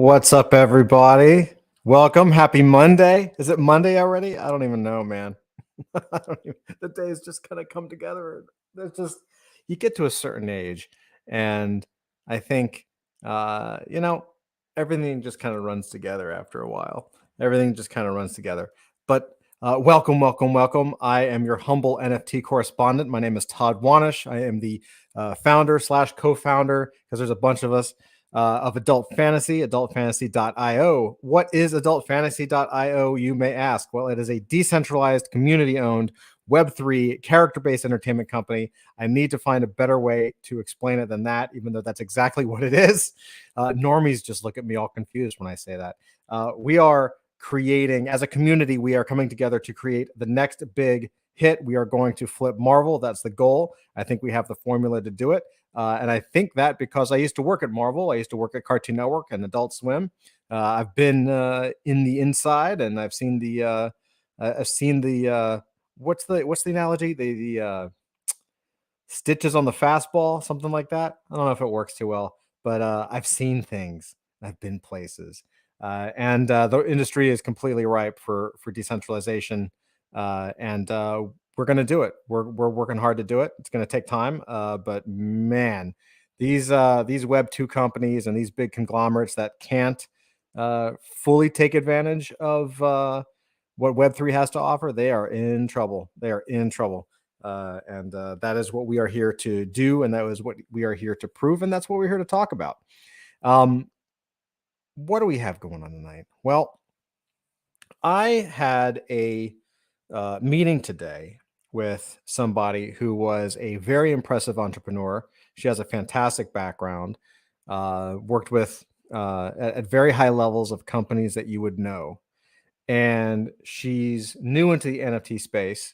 What's up, everybody? Welcome. Happy Monday. Is it Monday already? I don't even know, man. The days just kind of come together. There's just, you get to a certain age, and I think, you know, everything just kind of runs together after a while. Everything just kind of runs together. But welcome, welcome, welcome. I am your humble NFT correspondent. My name is Todd Wanish. I am the founder slash co-founder, because there's a bunch of us, of Adult Fantasy, adultfantasy.io. What is adultfantasy.io, you may ask? Well, it is a decentralized, community-owned Web3 character-based entertainment company. I need to find a better way to explain it than that, even though that's exactly what it is. Normies just look at me all confused when I say that. We are creating, as a community, we are coming together to create the next big hit. We are going to flip Marvel. That's the goal. I think we have the formula to do it. And I think that because I used to work at Marvel, I used to work at Cartoon Network and Adult Swim. I've been in the inside, and I've seen the what's the analogy? The stitches on the fastball, something like that. I don't know if it works too well, but I've seen things. I've been places, and the industry is completely ripe for decentralization, and we're going to do it. We're working hard to do it. It's going to take time, but man, these Web2 companies and these big conglomerates that can't fully take advantage of what Web3 has to offer, they are in trouble. They are in trouble. And that is what we are here to do, and that is what we are here to prove, and that's what we're here to talk about. What do we have going on tonight? Well, I had a meeting today with somebody who was a very impressive entrepreneur. She has a fantastic background, worked with at very high levels of companies that you would know, and she's new into the NFT space.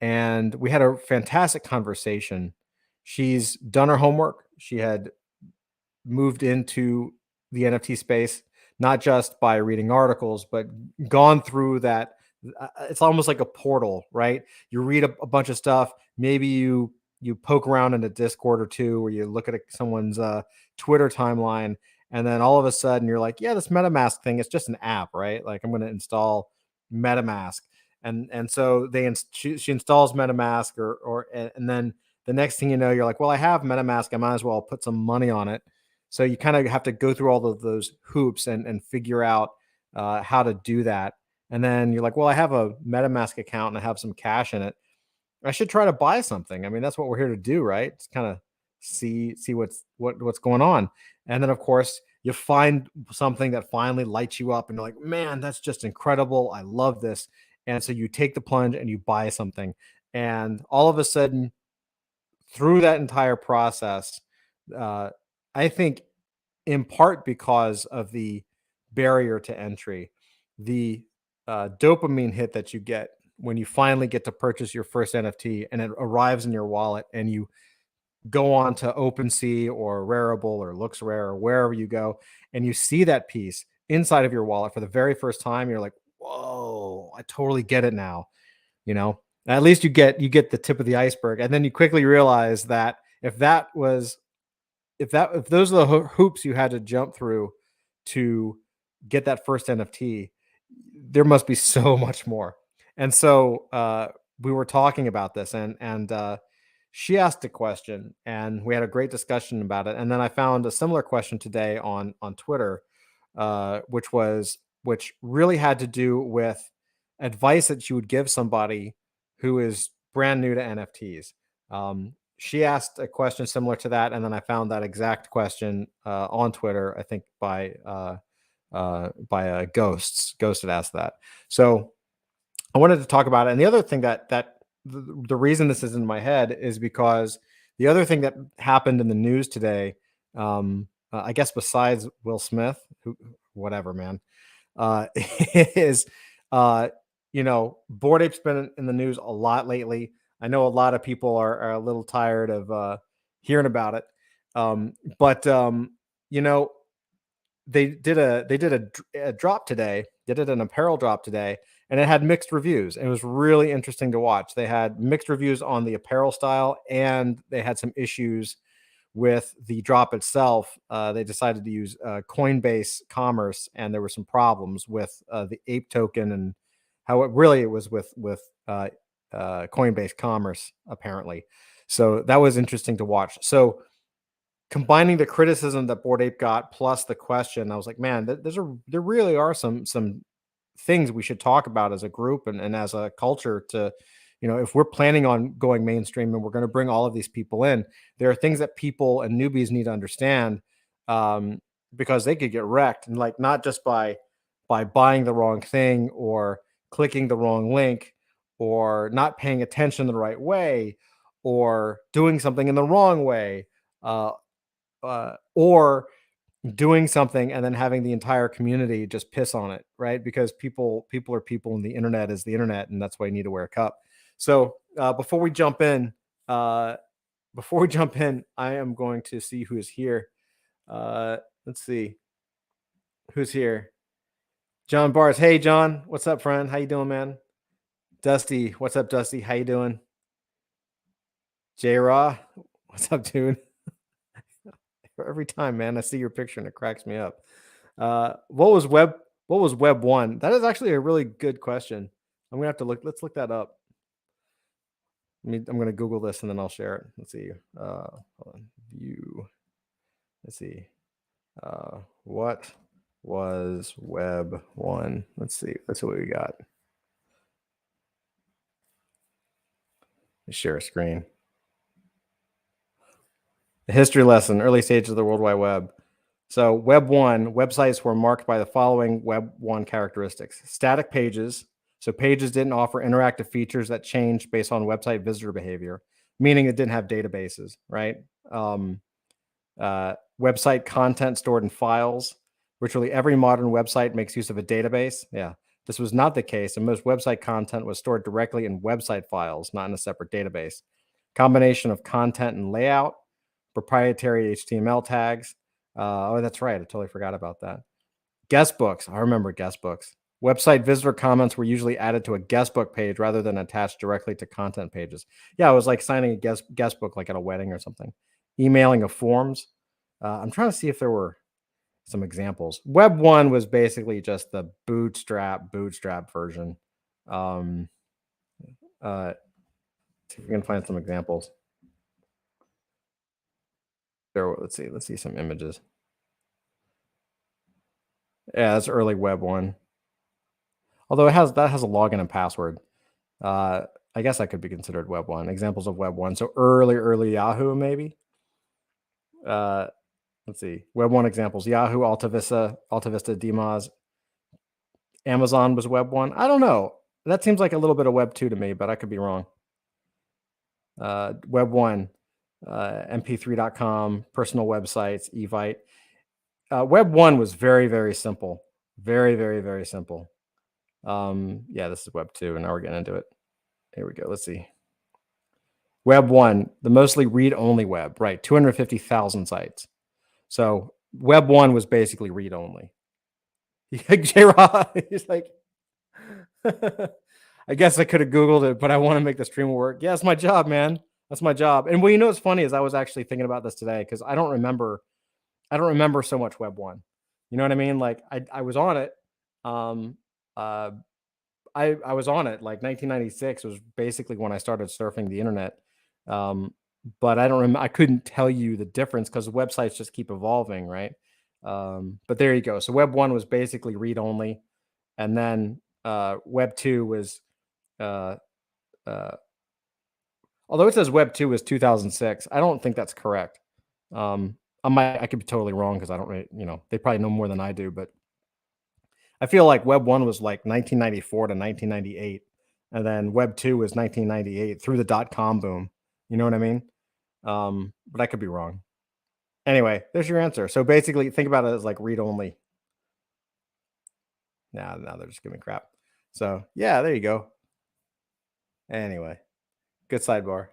And we had a fantastic conversation. She's done her homework. She had moved into the NFT space, not just by reading articles, but gone through that. It's almost like a portal, right? You read a bunch of stuff. Maybe you poke around in a Discord or two, or you look at someone's Twitter timeline, and then all of a sudden you're like, yeah, this MetaMask thing, it's just an app, right? Like, I'm going to install MetaMask. And so she installs MetaMask, and then the next thing you know, you're like, well, I have MetaMask, I might as well put some money on it. So you kind of have to go through all of those hoops and figure out how to do that. And then you're like, well, I have a MetaMask account and I have some cash in it. I should try to buy something. I mean, that's what we're here to do, right? It's kind of see what's going on. And then of course you find something that finally lights you up, and you're like, man, that's just incredible. I love this. And so you take the plunge and you buy something. And all of a sudden, through that entire process, uh, I think in part because of the barrier to entry, the dopamine hit that you get when you finally get to purchase your first NFT and it arrives in your wallet, and you go on to OpenSea or Rarible or LooksRare or wherever you go, and you see that piece inside of your wallet for the very first time, you're like, whoa, I totally get it now. You know, at least you get the tip of the iceberg, and then you quickly realize that if those are the hoops you had to jump through to get that first NFT, there must be so much more. And so we were talking about this, and she asked a question, and we had a great discussion about it. And then I found a similar question today on Twitter, which really had to do with advice that you would give somebody who is brand new to NFTs. She asked a question similar to that, and then I found that exact question on Twitter, I think by Ghosts. Ghost had asked that. So I wanted to talk about it. And the other thing that the reason this is in my head is because the other thing that happened in the news today, I guess besides Will Smith, whatever, man, is Bored Ape's been in the news a lot lately. I know a lot of people are a little tired of hearing about it, but they did a drop today. They did an apparel drop today, and it had mixed reviews. It was really interesting to watch. They had mixed reviews on the apparel style, and they had some issues with the drop itself, they decided to use Coinbase Commerce, and there were some problems with the ape token and how it was with Coinbase Commerce apparently. So that was interesting to watch. So combining the criticism that Bored Ape got plus the question, I was like, man, there really are some things we should talk about as a group and as a culture to, if we're planning on going mainstream and we're going to bring all of these people in, there are things that people and newbies need to understand, um, because they could get wrecked, and like not just by buying the wrong thing or clicking the wrong link or not paying attention the right way or doing something in the wrong way, uh, or doing something and then having the entire community just piss on it, right? Because people are people, and the internet is the internet, and that's why you need to wear a cup. So uh, before we jump in, I am going to see who's here. Let's see who's here. John Bars. Hey, John. What's up, friend? How you doing, man? Dusty. What's up, Dusty? How you doing? J Raw. What's up, dude? Every time, man, I see your picture and it cracks me up. What was Web 1? That is actually a really good question. I'm gonna have to look. Let's look that up. I'm gonna Google this and then I'll share it. Let's see. Hold on. View. Let's see. What was Web 1? Let's see. That's what we got. Let's share a screen. The history lesson, early stages of the World Wide Web. So Web 1, websites were marked by the following Web 1 characteristics. Static pages. So pages didn't offer interactive features that changed based on website visitor behavior, meaning it didn't have databases, right? Website content stored in files. Virtually every modern website makes use of a database. Yeah, this was not the case, and most website content was stored directly in website files, not in a separate database. Combination of content and layout, proprietary HTML tags. Oh, that's right. I totally forgot about that. Guest books. I remember guest books. Website visitor comments were usually added to a guest book page rather than attached directly to content pages. Yeah, it was like signing a guest book, like at a wedding or something. Emailing of forms. I'm trying to see if there were some examples. Web 1 was basically just the bootstrap version. See if we can find some examples. There, let's see some images. Yeah, that's early Web 1. Although that has a login and password. I guess that could be considered Web 1. Examples of Web 1. So early Yahoo, maybe. Let's see. Web 1 examples. Yahoo, AltaVista, DMOZ. Amazon was Web 1. I don't know. That seems like a little bit of Web 2 to me, but I could be wrong. Web 1, mp3.com, personal websites, Evite. Web 1 was very, very simple. Very, very, very simple. Yeah, this is Web 2, and now we're getting into it. Here we go. Let's see. Web 1, the mostly read-only web, right? 250,000 sites. So Web 1 was basically read-only. J-Rod, he's like, I guess I could have Googled it, but I want to make the stream work. Yeah, it's my job, man. That's my job. And well, what's funny is I was actually thinking about this today because I don't remember so much Web 1. You know what I mean? Like I was on it. I was on it like 1996 was basically when I started surfing the internet. But I don't remember. I couldn't tell you the difference because the websites just keep evolving, right? But there you go. So Web 1 was basically read only, and then Web 2 was, uh, although it says Web 2 was 2006, I don't think that's correct. I could be totally wrong because I don't really, they probably know more than I do, but I feel like Web 1 was like 1994 to 1998, and then Web 2 was 1998 through the .com boom. You know what I mean? But I could be wrong. Anyway, there's your answer. So basically, think about it as like read only. Now they're just giving me crap. So yeah, there you go. Anyway, good sidebar.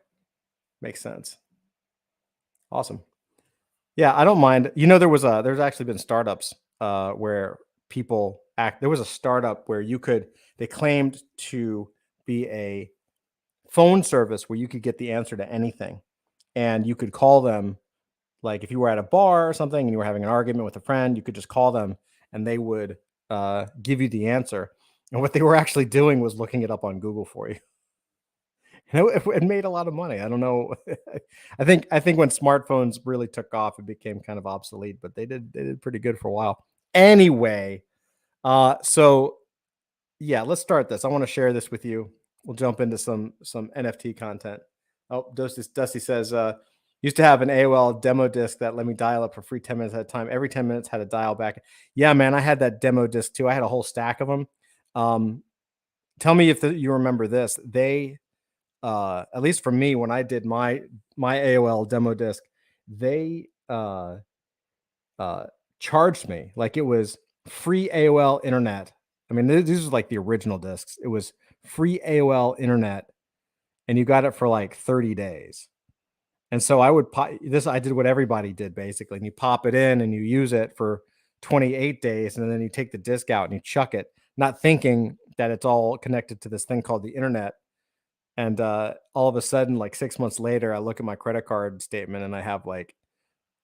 Makes sense. Awesome. Yeah, I don't mind. There's actually been startups where people act. There was a startup where they claimed to be a phone service where you could get the answer to anything, and you could call them like if you were at a bar or something and you were having an argument with a friend, you could just call them and they would give you the answer. And what they were actually doing was looking it up on Google for you. It made a lot of money. I don't know. I think when smartphones really took off, it became kind of obsolete, but they did pretty good for a while. Anyway, so yeah, let's start this. I want to share this with you. We'll jump into some NFT content. Oh, Dusty says, used to have an AOL demo disc that let me dial up for free 10 minutes at a time. Every 10 minutes had a dial back. Yeah, man, I had that demo disc too. I had a whole stack of them. Tell me if you remember this. They, at least for me, when I did my AOL demo disc, they charged me like it was free AOL internet. I mean, these are like the original discs. It was free AOL internet, and you got it for like 30 days. And so I would pop this. I did what everybody did basically, and you pop it in and you use it for 28 days, and then you take the disc out and you chuck it, not thinking that it's all connected to this thing called the internet. And all of a sudden, like 6 months later, I look at my credit card statement and I have like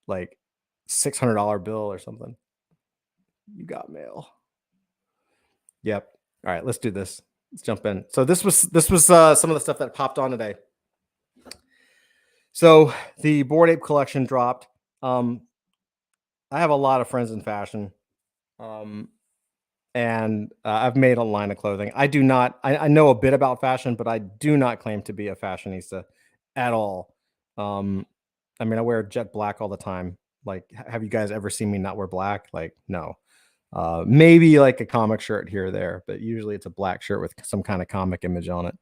$600 bill or something. You got mail. Yep. All right, let's do this. Let's jump in. So this was some of the stuff that popped on today. So the Bored Ape collection dropped. I have a lot of friends in fashion, and I've made a line of clothing. I do not. I know a bit about fashion, but I do not claim to be a fashionista at all. I mean, I wear jet black all the time. Like, have you guys ever seen me not wear black? Like, no. Maybe like a comic shirt here or there, but usually it's a black shirt with some kind of comic image on it.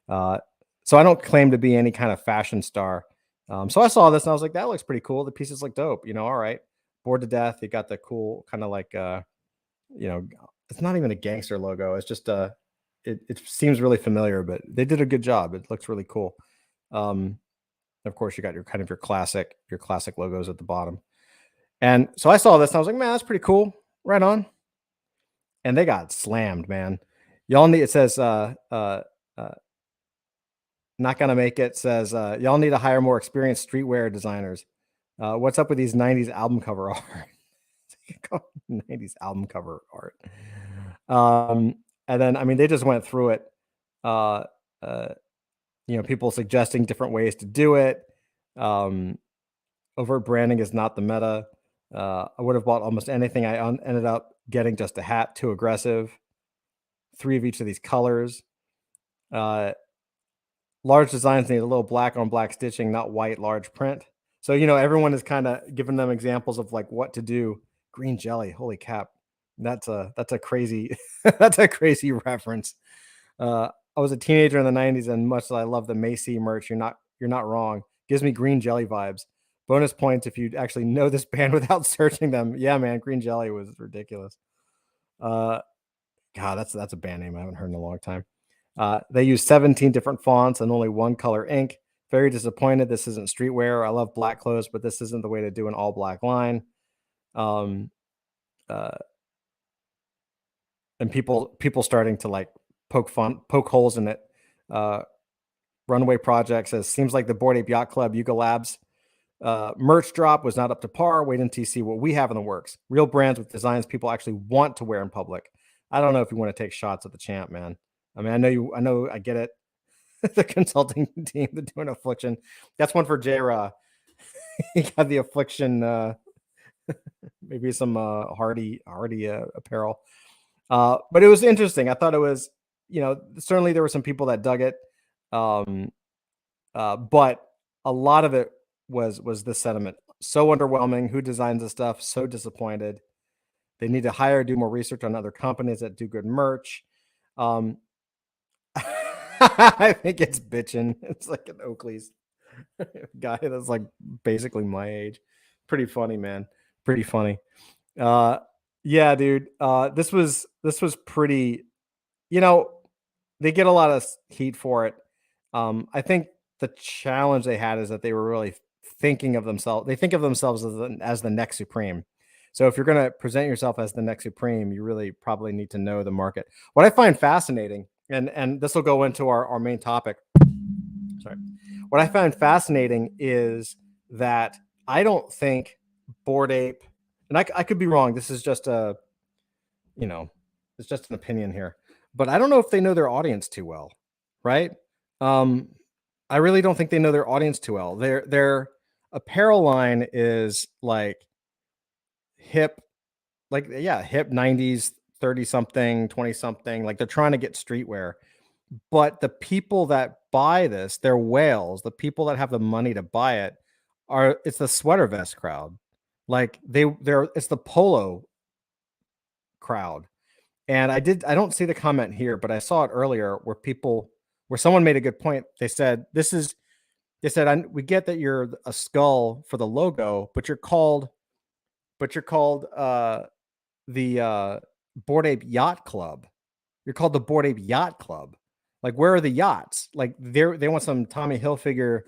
So I don't claim to be any kind of fashion star. So I saw this and I was like, that looks pretty cool. The pieces look dope. All right. Bored to death. They got the cool kind of like, it's not even a gangster logo. It's just it seems really familiar, but they did a good job. It looks really cool. Of course, you got your kind of your classic logos at the bottom. And so I saw this and I was like, man, that's pretty cool. Right on. And they got slammed, man. Y'all need, it says, not gonna make it, says, y'all need to hire more experienced streetwear designers. What's up with these 90s album cover art? 90s album cover art. And then, I mean, they just went through it. People suggesting different ways to do it. Overt branding is not the meta. I would have bought almost anything. I ended up getting just a hat, too aggressive. 3 of each of these colors. Large designs need a little black on black stitching, not white large print. So, everyone is kind of giving them examples of like what to do. Green jelly, holy cap. That's a crazy, that's a crazy reference. I was a teenager in the 90s, and much as I love the Macy merch, you're not wrong. Gives me green jelly vibes. Bonus points if you actually know this band without searching them. Yeah, man, green jelly was ridiculous. God, that's a band name I haven't heard in a long time. They use 17 different fonts and only one color ink. Very disappointed. This isn't streetwear. I love black clothes, but this isn't the way to do an all black line. And people starting to like poke holes in it. Runway Project says, seems like the Bored Ape Yacht Club Yuga Labs merch drop was not up to par. Wait until you see what we have in the works. Real brands with designs people actually want to wear in public. I don't know if you want to take shots at the champ, man. I mean, I get it. The consulting team, they're doing Affliction. That's one for J-Ra. He got the Affliction, maybe some Hardy apparel. But it was interesting. I thought it was, certainly there were some people that dug it. But a lot of it was the sentiment. So underwhelming. Who designs this stuff? So disappointed. They need to do more research on other companies that do good merch. I think it's bitching. It's like an Oakley's guy that's like basically my age. Pretty funny, man. Pretty funny. Yeah, dude. This was pretty, they get a lot of heat for it. I think the challenge they had is that they were really thinking of themselves. They think of themselves as the next supreme. So if you're going to present yourself as the next supreme, you really probably need to know the market. What I find fascinating, and this will go into our main topic. Sorry. What I find fascinating is that I don't think Bored Ape, and I could be wrong. This is just a, you know, it's just an opinion here, but I don't know if they know their audience too well, right? Um, I really don't think they know their audience too well. Their apparel line is like hip, like yeah, hip 90s, 30 something, 20 something. Like they're trying to get streetwear. But the people that buy this, they're whales. The people that have the money to buy it are it's the sweater vest crowd. Like they're it's the polo crowd. And I don't see the comment here, but I saw it earlier where someone made a good point. They said, we get that you're a skull for the logo, but you're called the Bored Ape Yacht Club. You're called the Bored Ape Yacht Club. Like, where are the yachts? Like, they want some Tommy Hilfiger,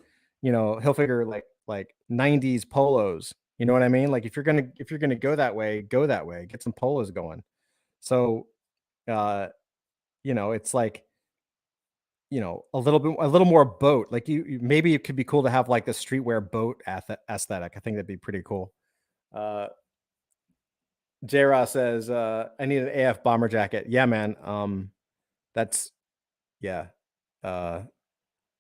like 90s polos. You know what I mean? Like, if you're gonna go that way, go that way. Get some polos going. So, uh, it's like, a little more boat. Like maybe it could be cool to have like the streetwear boat aesthetic. I think that'd be pretty cool. Uh, J. Ross says, I need an AF bomber jacket. Yeah, man. That's yeah. Uh,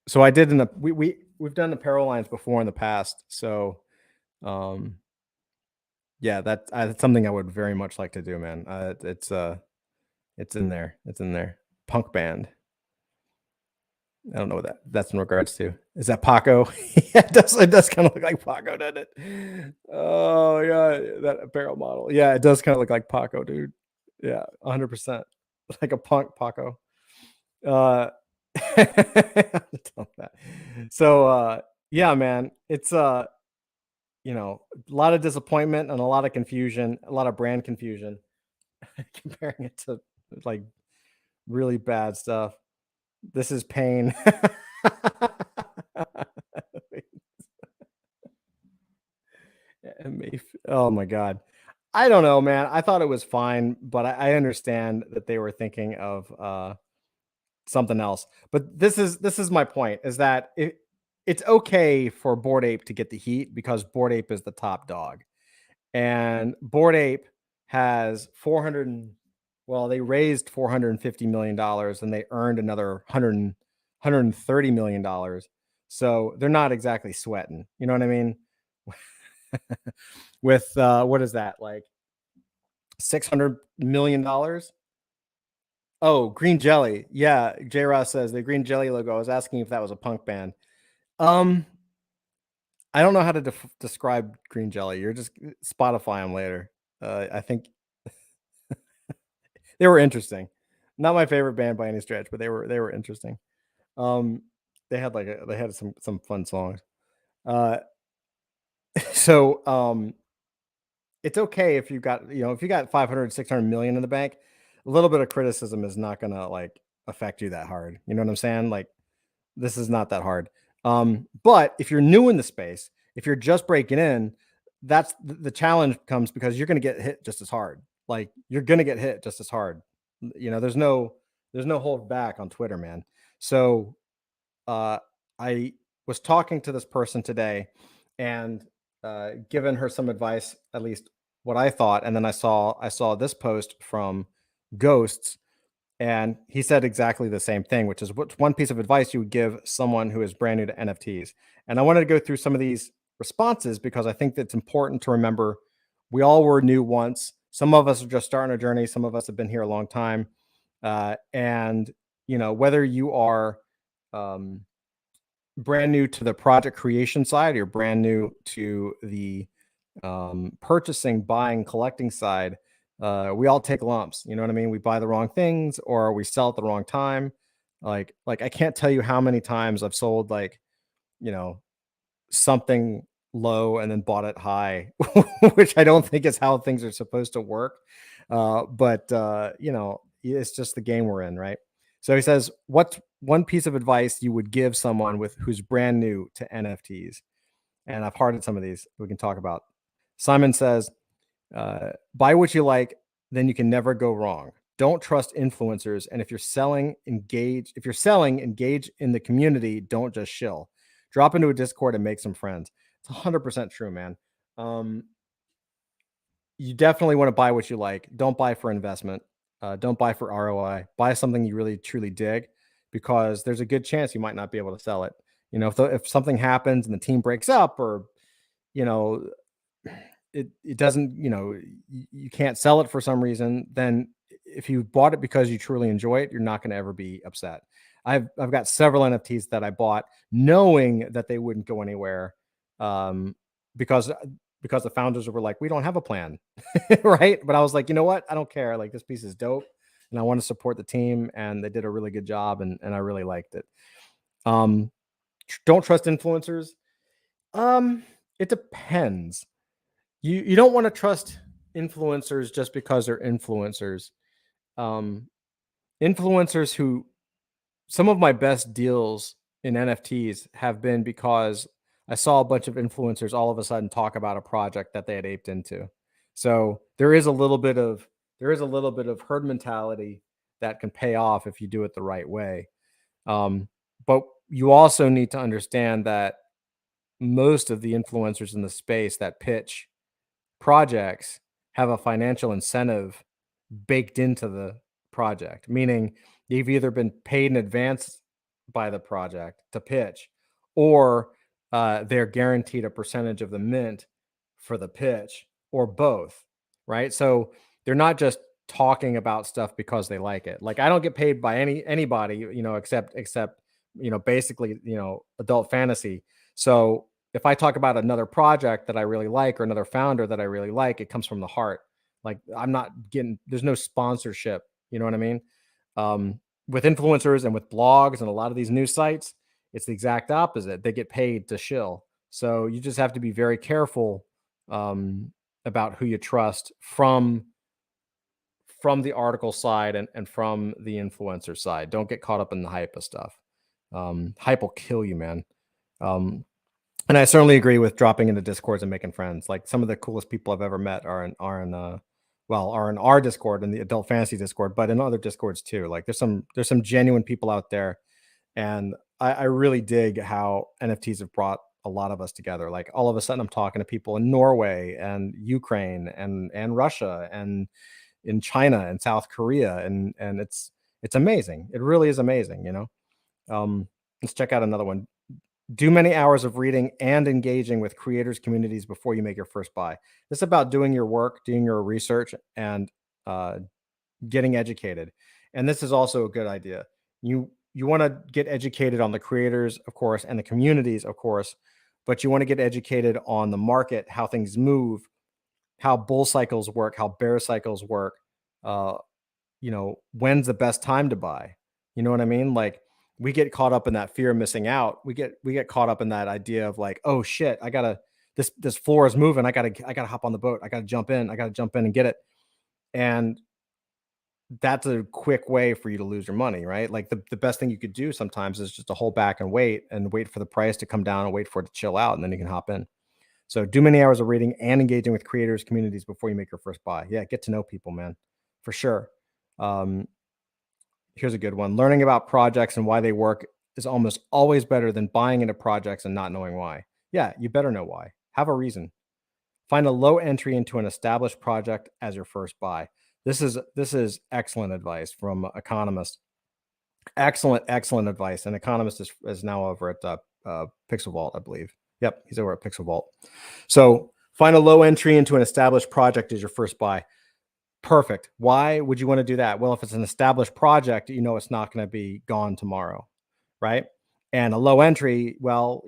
so I did we've done apparel lines before in the past. So, um, yeah, that's something I would very much like to do, man. It's in there. It's in there. Punk band. I don't know what that's in regards to. Is that Paco? Yeah, it does kind of look like Paco, doesn't it? Oh yeah, that apparel model. Yeah, it does kind of look like Paco, dude. Yeah, 100%. Like a punk Paco. Uh so yeah, man. It's a lot of disappointment and a lot of confusion, a lot of brand confusion comparing it to like really bad stuff. This is pain. Oh my god. I don't know, man. I thought it was fine, but I understand that they were thinking of something else. But this is my point: is that it's okay for Bored Ape to get the heat because Bored Ape is the top dog, and Bored Ape has 400. Well, they raised $450 million and they earned another 130 million dollars. So they're not exactly sweating. You know what I mean? With what is that, like $600 million? Oh, Green Jelly. Yeah, J Ross says the Green Jelly logo. I was asking if that was a punk band. Um, I don't know how to describe Green Jelly. You're just Spotify them later. I think they were interesting. Not my favorite band by any stretch, but they were interesting. Um, they had some fun songs. Uh, so it's okay if if you got 500, 600 million in the bank, a little bit of criticism is not gonna like affect you that hard. You know what I'm saying? Like this is not that hard. But if you're new in the space, if you're just breaking in, that's the challenge comes because you're gonna get hit just as hard. Like you're gonna get hit just as hard. There's no hold back on Twitter, man. So uh, I was talking to this person today and given her some advice, at least what I thought, and then I saw this post from Ghosts, and he said exactly the same thing, which is what's one piece of advice you would give someone who is brand new to NFTs. And I wanted to go through some of these responses because I think that it's important to remember we all were new once. Some of us are just starting a journey. Some of us have been here a long time, and whether you are um, brand new to the project creation side, you're brand new to the purchasing, buying, collecting side, we all take lumps. You know what I mean? We buy the wrong things or we sell at the wrong time. Like I can't tell you how many times I've sold like, you know, something low and then bought it high, which I don't think is how things are supposed to work. But it's just the game we're in, right? So he says, what's one piece of advice you would give someone who's brand new to NFTs? And I've hearted some of these we can talk about. Simon says, buy what you like, then you can never go wrong. Don't trust influencers. And if you're selling, engage. If you're selling, engage in the community. Don't just shill. Drop into a Discord and make some friends. It's 100% true, man. Um, you definitely want to buy what you like. Don't buy for investment. Don't buy for ROI. Buy something you really truly dig, because there's a good chance you might not be able to sell it. If something happens and the team breaks up, or you know it doesn't, you can't sell it for some reason, then if you bought it because you truly enjoy it, you're not going to ever be upset. I've got several NFTs that I bought knowing that they wouldn't go anywhere, um, because the founders were like, we don't have a plan, right? But I was like, you know what? I don't care. Like, this piece is dope, and I want to support the team, and they did a really good job, and I really liked it. Um, don't trust influencers. It depends. You don't want to trust influencers just because they're influencers. Um, Influencers who Some of my best deals in NFTs have been because I saw a bunch of influencers all of a sudden talk about a project that they had aped into. So there is a little bit of herd mentality that can pay off if you do it the right way. But you also need to understand that most of the influencers in the space that pitch projects have a financial incentive baked into the project, meaning you've either been paid in advance by the project to pitch, or they're guaranteed a percentage of the mint for the pitch, or both, right? So they're not just talking about stuff because they like it. Like, I don't get paid by anybody, except basically, adult fantasy. So if I talk about another project that I really like, or another founder that I really like, it comes from the heart. Like, I'm not getting, there's no sponsorship. You know what I mean? With influencers and with blogs and a lot of these news sites, it's the exact opposite. They get paid to shill. So you just have to be very careful, um, about who you trust from the article side, and from the influencer side. Don't get caught up in the hype of stuff. Hype will kill you, man. Um, and I certainly agree with dropping into discords and making friends. Like, some of the coolest people I've ever met are in our Discord, in the adult fantasy Discord, but in other Discords too. Like, there's some genuine people out there, and I really dig how NFTs have brought a lot of us together. Like, all of a sudden, I'm talking to people in Norway and Ukraine and Russia and in China and South Korea, and it's amazing. It really is amazing. Let's check out another one. Do many hours of reading and engaging with creators communities before you make your first buy. This is about doing your work, doing your research, and uh, getting educated. And this is also a good idea. You want to get educated on the creators, of course, and the communities, of course, but you want to get educated on the market, how things move, how bull cycles work, how bear cycles work. Uh, when's the best time to buy? You know what I mean? Like, we get caught up in that fear of missing out. We get caught up in that idea of like, oh shit, I gotta, this floor is moving. I gotta hop on the boat. I gotta jump in. I gotta jump in and get it. And that's a quick way for you to lose your money, right? Like, the best thing you could do sometimes is just to hold back and wait for the price to come down, and wait for it to chill out, and then you can hop in. So do many hours of reading and engaging with creators communities before you make your first buy. Yeah, get to know people, man, for sure. Um, Here's a good one. Learning about projects and why they work is almost always better than buying into projects and not knowing why. Yeah, you better know why. Have a reason. Find a low entry into an established project as your first buy. This is excellent advice from Economist. Excellent advice. And Economist is now over at Pixel Vault, I believe. Yep, he's over at Pixel Vault. So find a low entry into an established project as your first buy. Perfect. Why would you want to do that? Well, if it's an established project, it's not going to be gone tomorrow, right? And a low entry, well,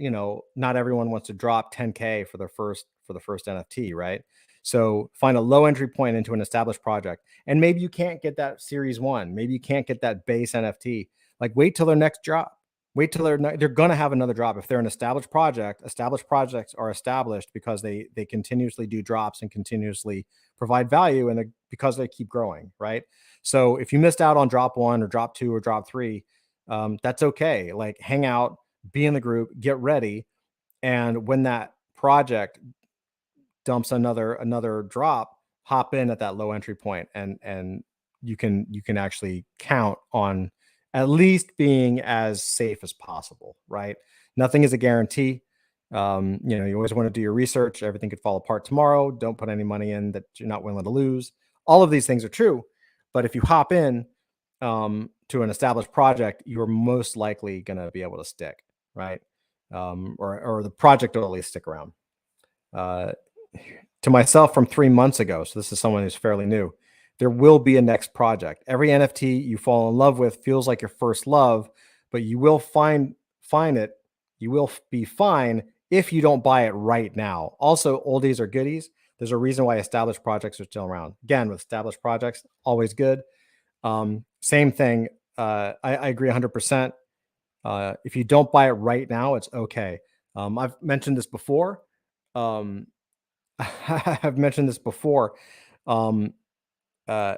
not everyone wants to drop 10K for the first NFT, right? So find a low entry point into an established project. And maybe you can't get that series 1. Maybe you can't get that base NFT. Like, wait till their next drop. Wait till they're going to have another drop. If they're an established project, established projects are established because they continuously do drops and continuously provide value, and because they keep growing, right? So if you missed out on drop 1 or drop 2 or drop 3, that's okay. Like, hang out, be in the group, get ready, and when that project dumps another drop, hop in at that low entry point, and you can actually count on at least being as safe as possible, right? Nothing is a guarantee. You always want to do your research. Everything could fall apart tomorrow. Don't put any money in that you're not willing to lose. All of these things are true. But if you hop in to an established project, you're most likely going to be able to stick, right? Or the project will at least stick around. To myself from 3 months ago, so this is someone who's fairly new, there will be a next project. Every NFT you fall in love with feels like your first love, but you will find it. You will be fine if you don't buy it right now. Also, oldies are goodies. There's a reason why established projects are still around. Again, with established projects, always good. Same thing. I agree 100%. If you don't buy it right now, it's okay. I've mentioned this before. I've mentioned this before. Um, uh,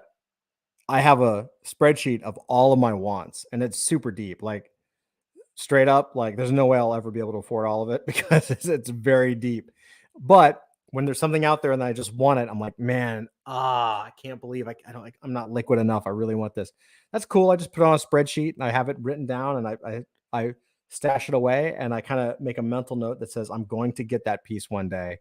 I have a spreadsheet of all of my wants, and it's super deep. Like straight up, like there's no way I'll ever be able to afford all of it because it's very deep. But when there's something out there and I just want it, I'm like, man, I can't believe I don't like, I'm not liquid enough. I really want this. That's cool. I just put it on a spreadsheet and I have it written down and I stash it away and I kind of make a mental note that says I'm going to get that piece one day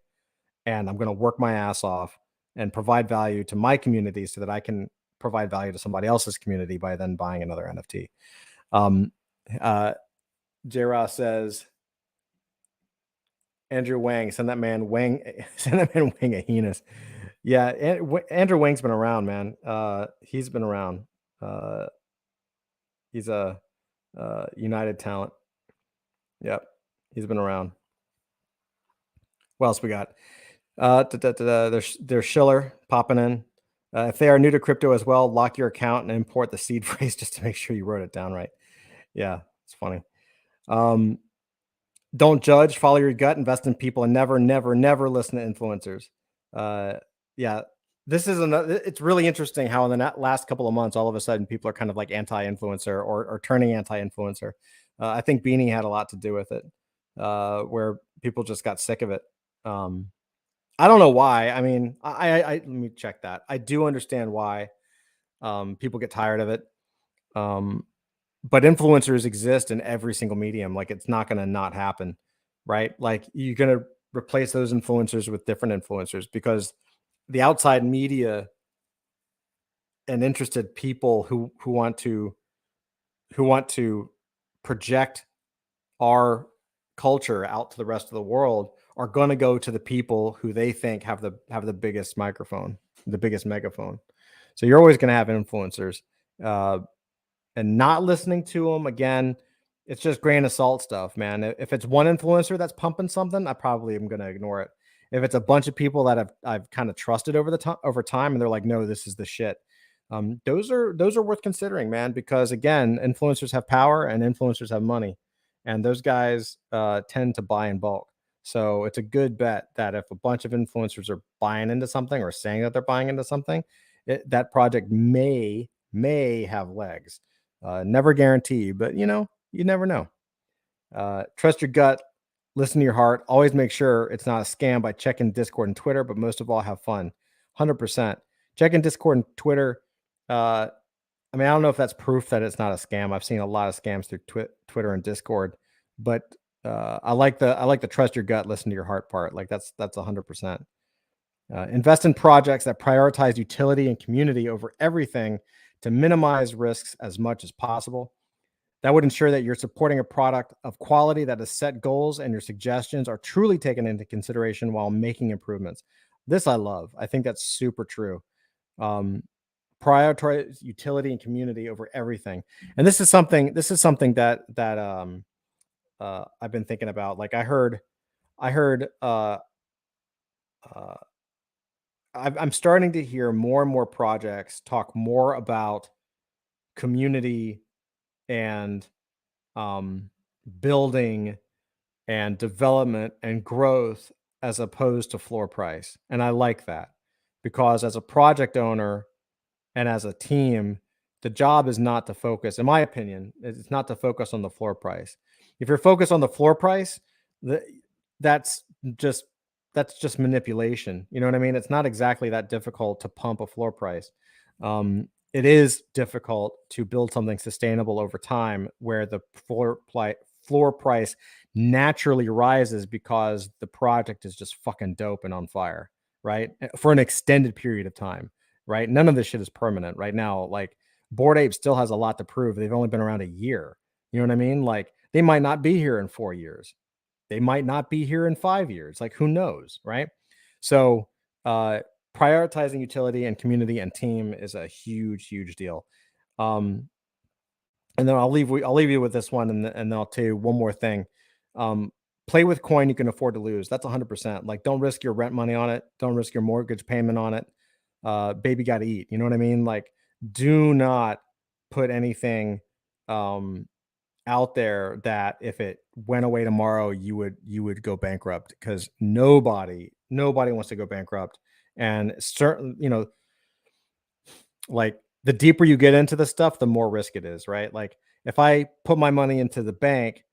and I'm going to work my ass off and provide value to my community so that I can provide value to somebody else's community by then buying another NFT. Um, uh, J. Ross says, Andrew Wang, send that man Wang, send that man Wang a heinous. Yeah, Andrew Wang's been around, man. He's been around. Uh, he's a United talent. Yep, he's been around. What else we got? There's Schiller popping in. If they are new to crypto as well, lock your account and import the seed phrase just to make sure you wrote it down right. Yeah, it's funny. Don't judge, follow your gut, invest in people, and never, never, never listen to influencers. Yeah, this is another. It's really interesting how in the last couple of months, all of a sudden, people are kind of like anti-influencer or turning anti-influencer. I think Beanie had a lot to do with it, where people just got sick of it. I don't know why. I mean, I let me check that. I do understand why people get tired of it. But influencers exist in every single medium. Like it's not going to not happen, right? Like you're going to replace those influencers with different influencers because the outside media and interested people who want to project our culture out to the rest of the world are going to go to the people who they think have the biggest microphone, the biggest megaphone. So you're always going to have influencers. And not listening to them again, it's just grain of salt stuff, man. If it's one influencer that's pumping something, I probably am going to ignore it. If it's a bunch of people that I've kind of trusted over time, and they're like, no, this is the shit. Those are worth considering, man, because again, influencers have power and influencers have money, and those guys tend to buy in bulk. So it's a good bet that if a bunch of influencers are buying into something or saying that they're buying into something, that project may have legs. Never guarantee, but you never know. Trust your gut, listen to your heart. Always make sure it's not a scam by checking Discord and Twitter, but most of all, have fun. 100%. Checking Discord and Twitter. I mean, I don't know if that's proof that it's not a scam. I've seen a lot of scams through Twitter and Discord, but I like the trust your gut, listen to your heart part. Like that's 100%. Invest in projects that prioritize utility and community over everything to minimize risks as much as possible. That would ensure that you're supporting a product of quality that has set goals and your suggestions are truly taken into consideration while making improvements. This I love. I think that's super true. Prioritize utility and community over everything. And this is something that I've been thinking about. Like I heard I'm starting to hear more and more projects talk more about community and building and development and growth as opposed to floor price. And I like that because as a project owner and as a team, the job is not to focus, in my opinion, it's not to focus on the floor price. If you're focused on the floor price, that's just manipulation. You know what I mean? It's not exactly that difficult to pump a floor price. It is difficult to build something sustainable over time where the floor price naturally rises because the project is just fucking dope and on fire, right? For an extended period of time, right? None of this shit is permanent right now. Like Bored Ape still has a lot to prove. They've only been around a year. You know what I mean? Like they might not be here in 4 years. They might not be here in 5 years. Like who knows, right? So uh, prioritizing utility and community and team is a huge, huge deal. Um, and then I'll leave you with this one, and then I'll tell you one more thing. Um, Play with coin you can afford to lose. That's 100%. Like, don't risk your rent money on it. Don't risk your mortgage payment on it. Baby got to eat. You know what I mean? Like, do not put anything um, out there that if it went away tomorrow, you would go bankrupt, because nobody wants to go bankrupt. And certain, like the deeper you get into the stuff, the more risk it is, right? Like if I put my money into the bank,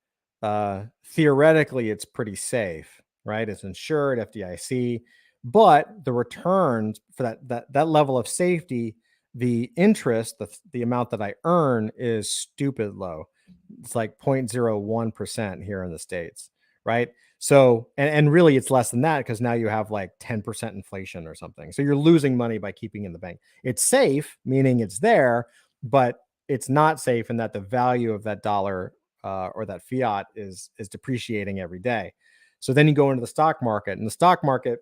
theoretically it's pretty safe, right? It's insured, FDIC, but the returns for that level of safety, the interest, the amount that I earn is stupid low. It's like 0.01% here in the States, right? So, and really it's less than that, because now you have like 10% inflation or something. So you're losing money by keeping in the bank. It's safe, meaning it's there, but it's not safe in that the value of that dollar or that fiat is depreciating every day. So then you go into the stock market, and the stock market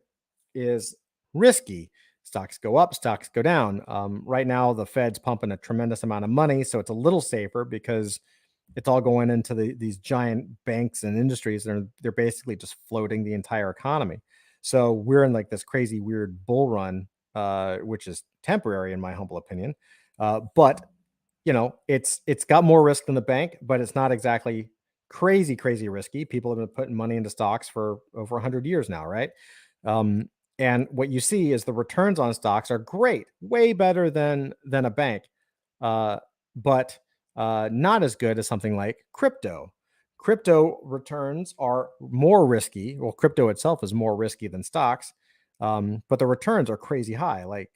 is risky. Stocks go up, stocks go down. Right now, the Fed's pumping a tremendous amount of money, so it's a little safer because it's all going into these giant banks and industries. They're basically just floating the entire economy. So we're in like this crazy weird bull run, which is temporary in my humble opinion. But it's got more risk than the bank, but it's not exactly crazy risky. People have been putting money into stocks for over 100 years now, right? Um, and what you see is the returns on stocks are great, way better than a bank, uh, but not as good as something like crypto. Crypto returns are more risky. Well, crypto itself is more risky than stocks, but the returns are crazy high. Like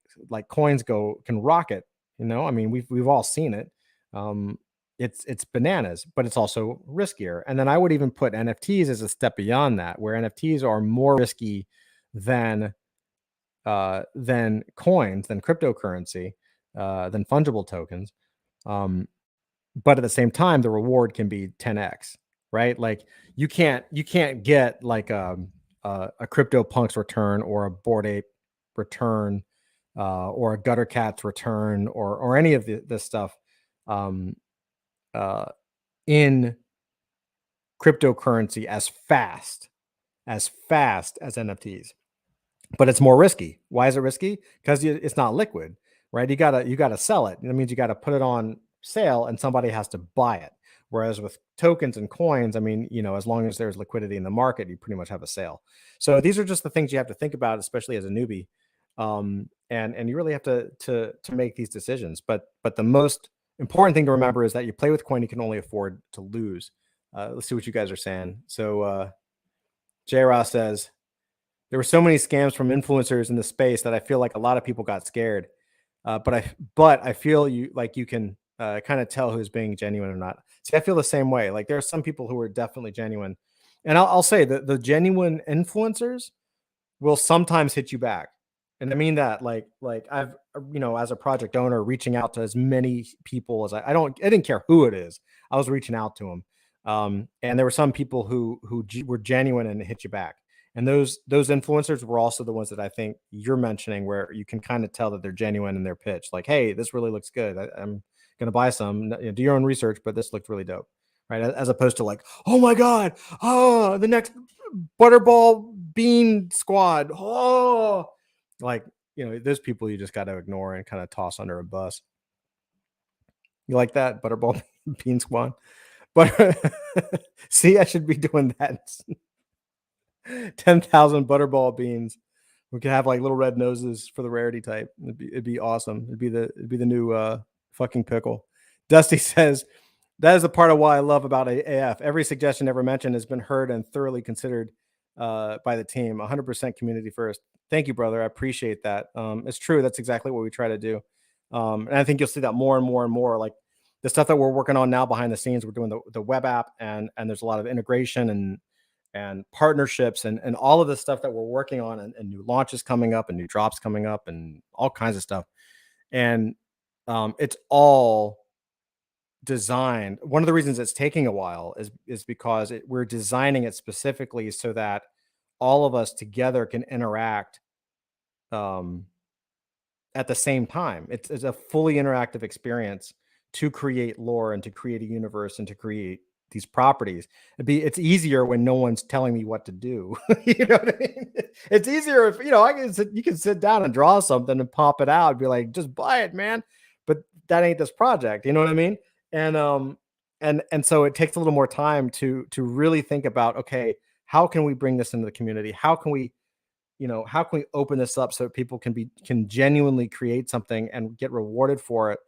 coins can rocket. I mean, we've all seen it. Um, it's bananas, but it's also riskier. And then I would even put NFTs as a step beyond that, where NFTs are more risky than coins, than cryptocurrency, than fungible tokens. Um, but at the same time, the reward can be 10x, right? Like you can't get like a crypto punks return, or a Bored Ape return, or a gutter cats return, or any of this stuff um, uh, in cryptocurrency as NFTs. But it's more risky. Why is it risky? Because it's not liquid, right? You gotta sell it. That means you got to put it on sale, and somebody has to buy it. Whereas with tokens and coins, I mean, as long as there's liquidity in the market, you pretty much have a sale. So these are just the things you have to think about, especially as a newbie, and you really have to make these decisions. But the most important thing to remember is that you play with coin you can only afford to lose. Let's see what you guys are saying. So J. Ross says, there were so many scams from influencers in the space that I feel like a lot of people got scared. But I feel you can kind of tell who's being genuine or not. See, I feel the same way. Like there are some people who are definitely genuine, and I'll say that the genuine influencers will sometimes hit you back. And I mean that like I've as a project owner, reaching out to as many people as I didn't care who it is. I was reaching out to them. And there were some people who were genuine and hit you back. And those influencers were also the ones that I think you're mentioning, where you can kind of tell that they're genuine in their pitch. Like, hey, this really looks good. I'm gonna buy some. Do your own research, but this looked really dope, right? As opposed to like, oh my god, oh, the next Butterball Bean Squad, oh, like those people you just got to ignore and kind of toss under a bus. You like that Butterball Bean Squad? But see, I should be doing that. 10,000 Butterball beans. We could have like little red noses for the rarity type. It'd be awesome. It'd be the new fucking pickle. Dusty says, that is the part of why I love about AF. Every suggestion ever mentioned has been heard and thoroughly considered by the team. 100% community first. Thank you, brother. I appreciate that. It's true. That's exactly what we try to do. And I think you'll see that more and more and more. Like the stuff that we're working on now behind the scenes, we're doing the web app, and there's a lot of integration and partnerships and all of the stuff that we're working on, and new launches coming up and new drops coming up and all kinds of stuff. And it's all designed. One of the reasons it's taking a while is because we're designing it specifically so that all of us together can interact um, at the same time. It's a fully interactive experience to create lore and to create a universe and to create these properties. It's easier when no one's telling me what to do. You know what I mean? It's easier if you can sit down and draw something and pop it out and be like, just buy it, man. But that ain't this project. You know what I mean? And and so it takes a little more time to really think about, okay, how can we bring this into the community? How can we open this up so people can genuinely create something and get rewarded for it?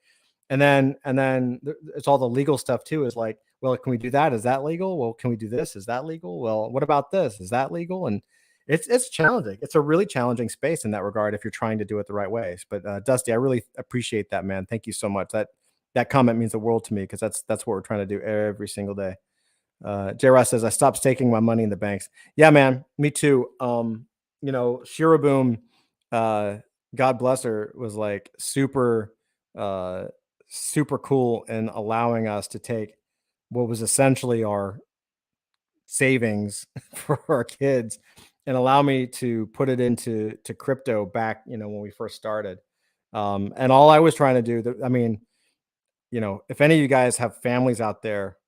And then it's all the legal stuff too, is like, well, can we do that? Is that legal? Well, can we do this? Is that legal? Well, what about this? Is that legal? And it's challenging. It's a really challenging space in that regard if you're trying to do it the right ways. But Dusty, I really appreciate that, man. Thank you so much. That comment means the world to me, because that's what we're trying to do every single day. J. Ross says, I stopped staking my money in the banks. Yeah, man, me too. Shiraboom, God bless her, was like uh, super cool in allowing us to take what was essentially our savings for our kids and allow me to put it into crypto back, when we first started. And all I was trying to do, I mean, if any of you guys have families out there,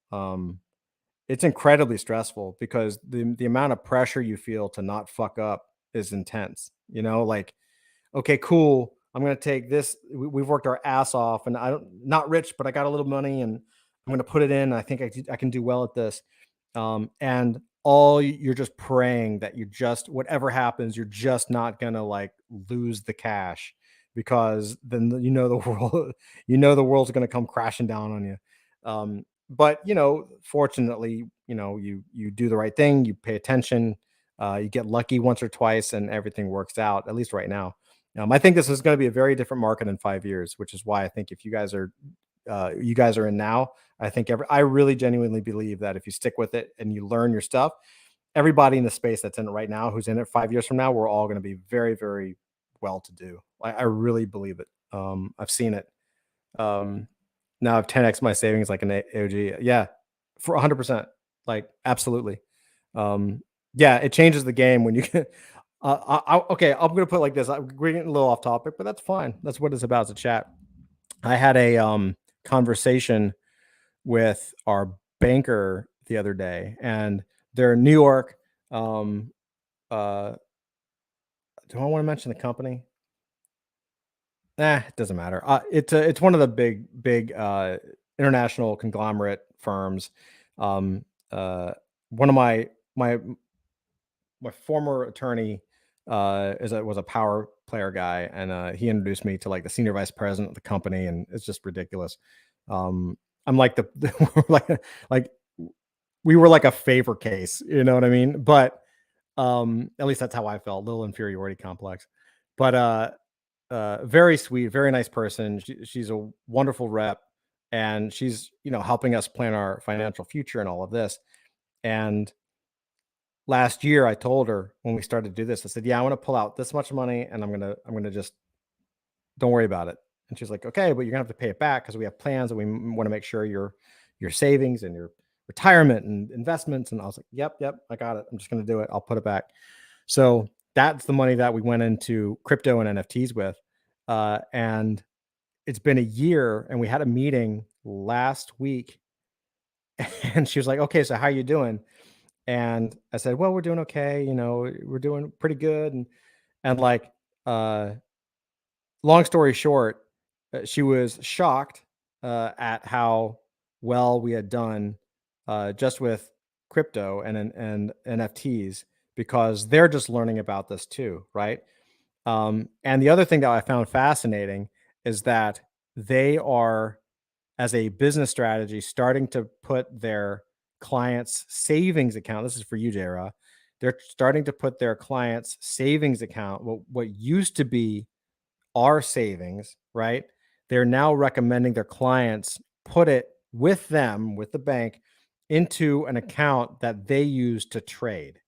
it's incredibly stressful because the amount of pressure you feel to not fuck up is intense. Like, okay, cool. I'm gonna take this. We've worked our ass off, and I don't not rich, but I got a little money, and I'm gonna put it in. I think I can do well at this. And you're just praying that whatever happens, you're just not gonna like lose the cash, because then the world, the world's gonna come crashing down on you. But fortunately, you do the right thing, you pay attention, you get lucky once or twice, and everything works out, at least right now. I think this is going to be a very different market in 5 years, which is why I think if you guys are in now, I really genuinely believe that if you stick with it and you learn your stuff, everybody in the space that's in it right now, who's in it 5 years from now, we're all going to be very, very well to do. I really believe it. I've seen it. Um, Now I've 10x my savings like an AOG. Yeah, for 100%. Like, absolutely. Yeah, it changes the game when you can. Okay, I'm gonna put it like this. We're getting a little off topic, but that's fine. That's what it's about. It's a chat. I had a conversation with our banker the other day, and they're in New York. Um, uh, do I want to mention the company? It doesn't matter. It's one of the big international conglomerate firms. Um, One of my former attorney was a power player guy, and he introduced me to like the senior vice president of the company, and it's just ridiculous. I'm like we're like we were like a favor case, you know what I mean? But at least that's how I felt, a little inferiority complex. But very sweet, very nice person. She's a wonderful rep, and she's helping us plan our financial future and all of this. And last year, I told her when we started to do this, I said, "Yeah, I want to pull out this much money, and I'm gonna just don't worry about it." And she's like, "Okay, but you're gonna have to pay it back because we have plans and we want to make sure your savings and your retirement and investments." And I was like, "Yep, yep, I got it. I'm just gonna do it. I'll put it back." So that's the money that we went into crypto and NFTs with. And it's been a year, and we had a meeting last week, and she was like, "Okay, so how you doing?" And I said, "Well, we're doing okay. We're doing pretty good." And like, uh, long story short, she was shocked at how well we had done just with crypto and NFTs, because they're just learning about this too, right? And the other thing that I found fascinating is that they are, as a business strategy, starting to put their clients' savings account. This is for you, Jara. They're starting to put their clients' savings account, what used to be our savings, right? They're now recommending their clients put it with them, with the bank, into an account that they use to trade,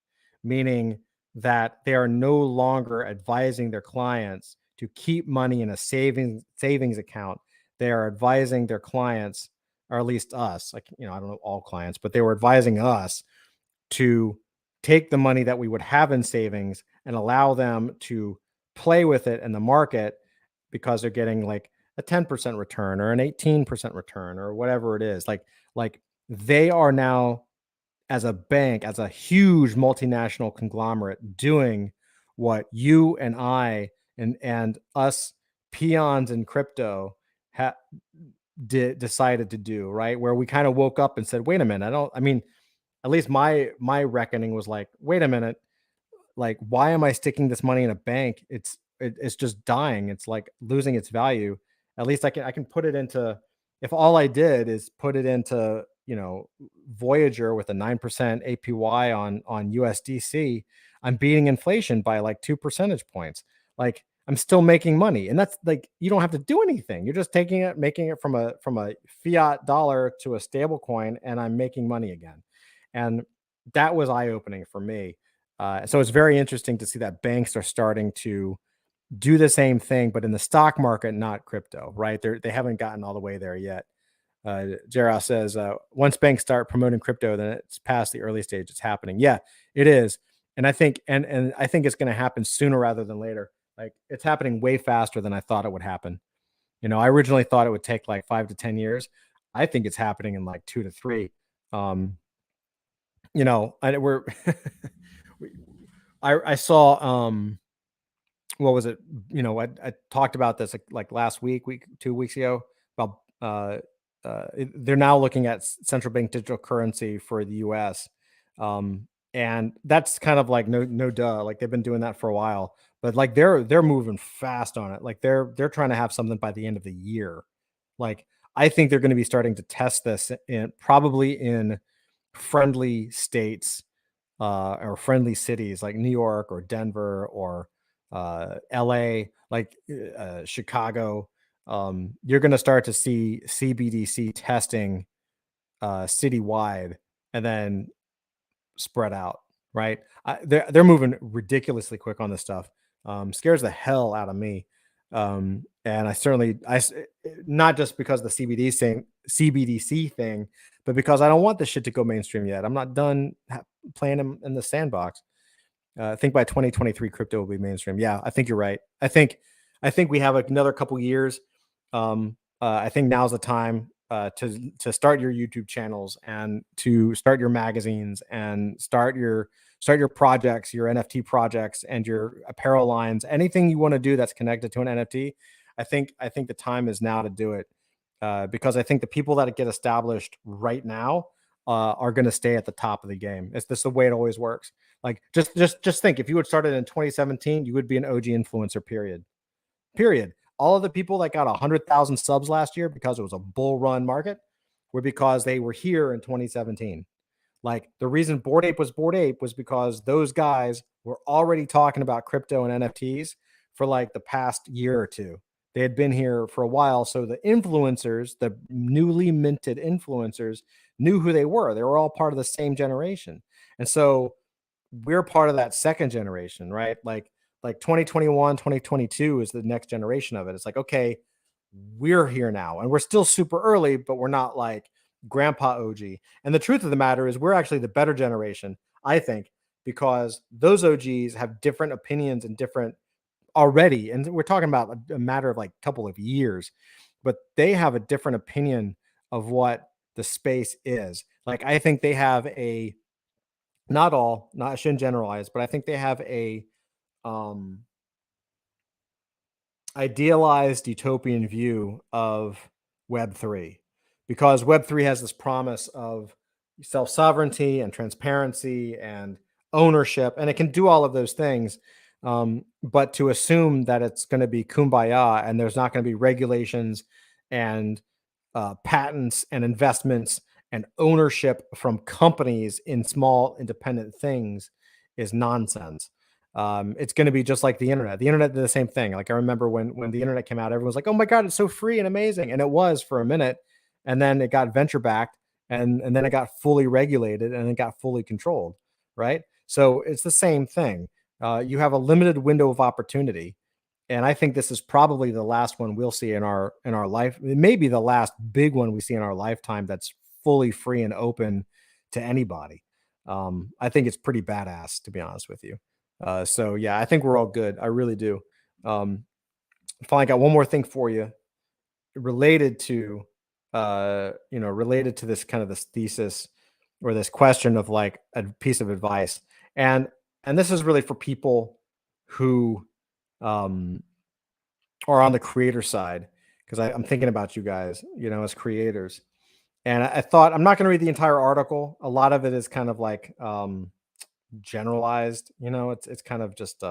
meaning that they are no longer advising their clients to keep money in a savings account. They are advising their clients, or at least us, like, I don't know all clients, but they were advising us to take the money that we would have in savings and allow them to play with it in the market, because they're getting like a 10% return or an 18% return or whatever it is. Like they are now, as a bank, as a huge multinational conglomerate, doing what you and I and us peons in crypto ha- decided to do, right? Where we kind of woke up and said, wait a minute, I mean, at least my reckoning was like, wait a minute, like, why am I sticking this money in a bank? It's just dying. It's like losing its value. At least I can put it into, if all I did is put it into, Voyager with a 9% APY on USDC, I'm beating inflation by like 2 percentage points. Like, I'm still making money. And that's like, you don't have to do anything. You're just taking it, making it from a fiat dollar to a stable coin, and I'm making money again. And that was eye-opening for me. So it's very interesting to see that banks are starting to do the same thing, but in the stock market, not crypto, right? They haven't gotten all the way there yet. Jarrah says, once banks start promoting crypto, then it's past the early stage. It's happening. Yeah, it is. And I think it's going to happen sooner rather than later. Like, it's happening way faster than I thought it would happen. I originally thought it would take like 5 to 10 years. I think it's happening in like 2 to 3. Um, we're I saw, what was it? I talked about this like last week, 2 weeks ago, about they're now looking at central bank digital currency for the U.S. And that's kind of like no duh. Like, they've been doing that for a while, but like they're moving fast on it. Like, they're trying to have something by the end of the year. Like, I think they're going to be starting to test this probably in friendly states, or friendly cities like New York or Denver or LA, like Chicago. You're going to start to see CBDC testing citywide, and then spread out, right? They're moving ridiculously quick on this stuff. Scares the hell out of me. And I certainly, not just because of the CBDC thing, but because I don't want this shit to go mainstream yet. I'm not done playing in the sandbox. I think by 2023, crypto will be mainstream. Yeah, I think you're right. I think we have another couple years. I think now's the time to start your YouTube channels, and to start your magazines, and start your projects, your NFT projects, and your apparel lines. Anything you want to do that's connected to an NFT. I think the time is now to do it, because I think the people that get established right now are going to stay at the top of the game. It's just the way it always works. Like, just think, if you had started in 2017, you would be an OG influencer. Period. All of the people that got 100,000 subs last year because it was a bull run market were because they were here in 2017. Like, the reason Bored Ape was because those guys were already talking about crypto and NFTs for like the past year or two. They had been here for a while. So the influencers, the newly minted influencers, knew who they were. They were all part of the same generation. And so we're part of that second generation, right? Like 2021, 2022 is the next generation of it. It's like, okay, we're here now, and we're still super early, but we're not like grandpa OG. And the truth of the matter is, we're actually the better generation, I think, because those OGs have different opinions and different already. And we're talking about a matter of like a couple of years, but they have a different opinion of what the space is. Like, I think they have a, not all, not, I shouldn't generalize, but I think they have a um idealized utopian view of Web3, because Web3 has this promise of self sovereignty and transparency and ownership, and it can do all of those things. But to assume that it's going to be kumbaya and there's not going to be regulations and patents and investments and ownership from companies in small independent things is nonsense. It's going to be just like the internet. The internet did the same thing. Like, I remember when the internet came out, everyone was like, "Oh my god, it's so free and amazing," and it was for a minute. and then it got venture backed, and then it got fully regulated, and it got fully controlled, right? So it's the same thing. You have a limited window of opportunity, and I think this is probably the last one we'll see in our life. It may be the last big one we see in our lifetime that's fully free and open to anybody. I think it's pretty badass, to be honest with you. So yeah, I think we're all good. I really do. Um, Finally, got one more thing for you related to, related to this kind of this thesis or this question of like a piece of advice, and and this is really for people who um, are on the creator side, because I'm thinking about you guys, as creators. And I thought I'm not going to read the entire article. A lot of it is kind of like generalized. It's kind of just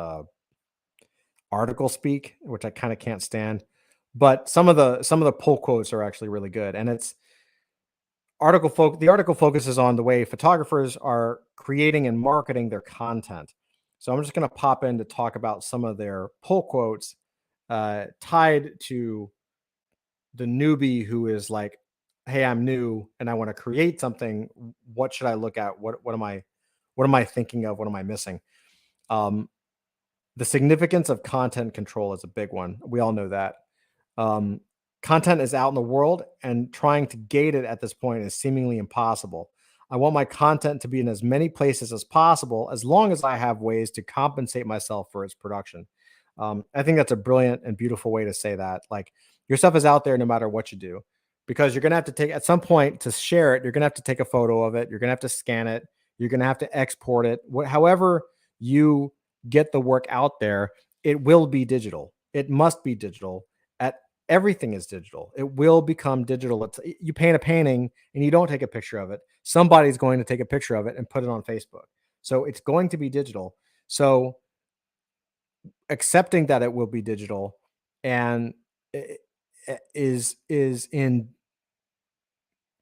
article speak, which I kind of can't stand. But some of the pull quotes are actually really good, and it's the article focuses on the way photographers are creating and marketing their content. So I'm just going to pop in to talk about some of their pull quotes tied to the newbie who is like, "Hey, I'm new and I want to create something. What should I look at? What am I thinking of? What am I missing?" Um, the significance of content control is a big one. We all know that. Um, Content is out in the world, and trying to gate it at this point is seemingly impossible. I want my content to be in as many places as possible, as long as I have ways to compensate myself for its production. I think that's a brilliant and beautiful way to say that. Like, your stuff is out there no matter what you do, because you're going to have to take, at some point, to share it, you're going to have to take a photo of it. You're going to have to scan it. You're going to have to export it. However you get the work out there, it will be digital. It must be digital. At Everything is digital. It will become digital. You paint a painting and you don't take a picture of it. Somebody's going to take a picture of it and put it on Facebook. So it's going to be digital. So accepting that it will be digital and is in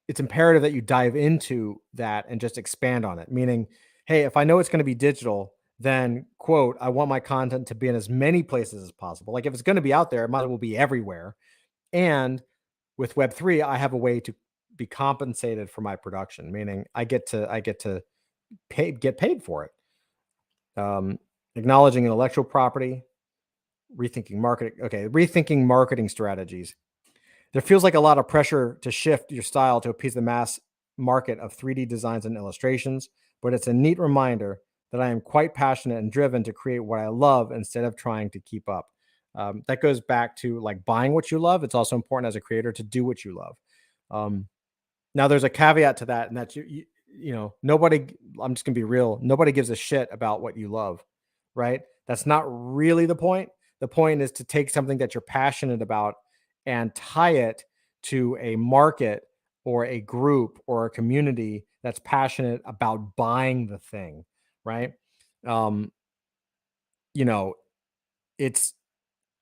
it's imperative that you dive into that and just expand on it. Meaning, hey, if I know it's going to be digital, then quote, I want my content to be in as many places as possible. Like, if it's going to be out there, it might as well be everywhere. And with Web3, I have a way to be compensated for my production, meaning I get to get paid for it. Acknowledging intellectual property, rethinking marketing. Okay, rethinking marketing strategies. There feels like a lot of pressure to shift your style to appease the mass market of 3D designs and illustrations, but it's a neat reminder that I am quite passionate and driven to create what I love instead of trying to keep up. That goes back to like buying what you love. It's also important as a creator to do what you love. Um, Now, there's a caveat to that, and that's nobody. I'm just gonna be real. Nobody gives a shit about what you love, right? That's not really the point. The point is to take something that you're passionate about and tie it to a market or a group or a community that's passionate about buying the thing, right? Um, you know, it's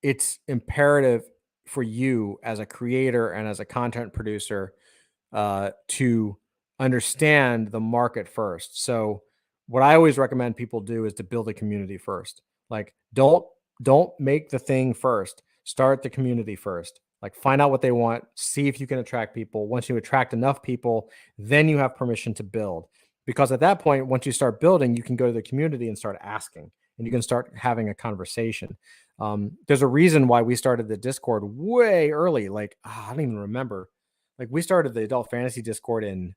it's imperative for you as a creator and as a content producer to understand the market first. So what I always recommend people do is to build a community first. Like, don't make the thing first. Start the community first. Like, find out what they want, see if you can attract people. Once you attract enough people, then you have permission to build. Because at that point, once you start building, you can go to the community and start asking, and you can start having a conversation. There's a reason why we started the Discord way early. Like, I don't even remember. Like, we started the adult fantasy Discord in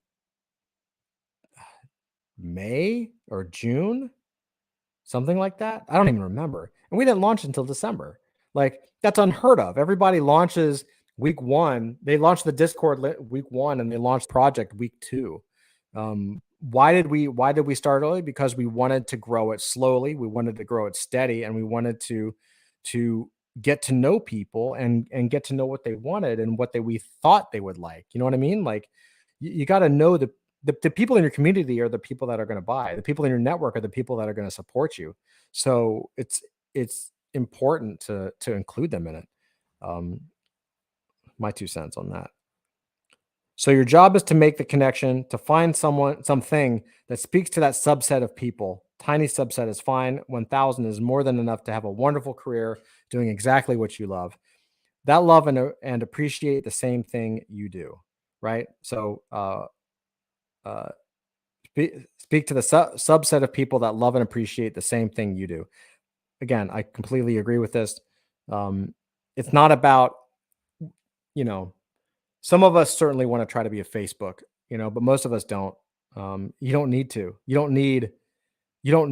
May or June, something like that. I don't even remember. And we didn't launch until December. Like, that's unheard of. Everybody launches week one. They launched the Discord week one, and they launched project week two. Why did we start early? Because we wanted to grow it slowly. We wanted to grow it steady, and we wanted to get to know people and get to know what they wanted and what we thought they would like. You know what I mean? Like, you got to know the people in your community are the people that are going to buy. The people in your network are the people that are going to support you. So it's important to include them in it. Um, my 2 cents on that. So your job is to make the connection, to find something that speaks to that subset of people. Tiny subset is fine. 1,000 is more than enough to have a wonderful career doing exactly what you love. That love and appreciate the same thing you do. right? So uh, speak to the subset of people that love and appreciate the same thing you do. Again, I completely agree with this. It's not about, you know, some of us certainly want to try to be a Facebook, but most of us don't. You don't need to. You don't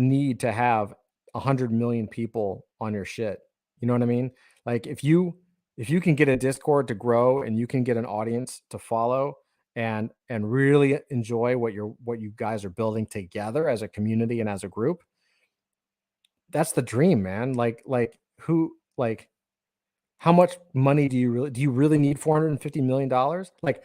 need to have 100 million people on your shit. You know what I mean? Like if you can get a Discord to grow and you can get an audience to follow and really enjoy what you guys are building together as a community and as a group, that's the dream, man. Like how much money do you really need $450 million? Like,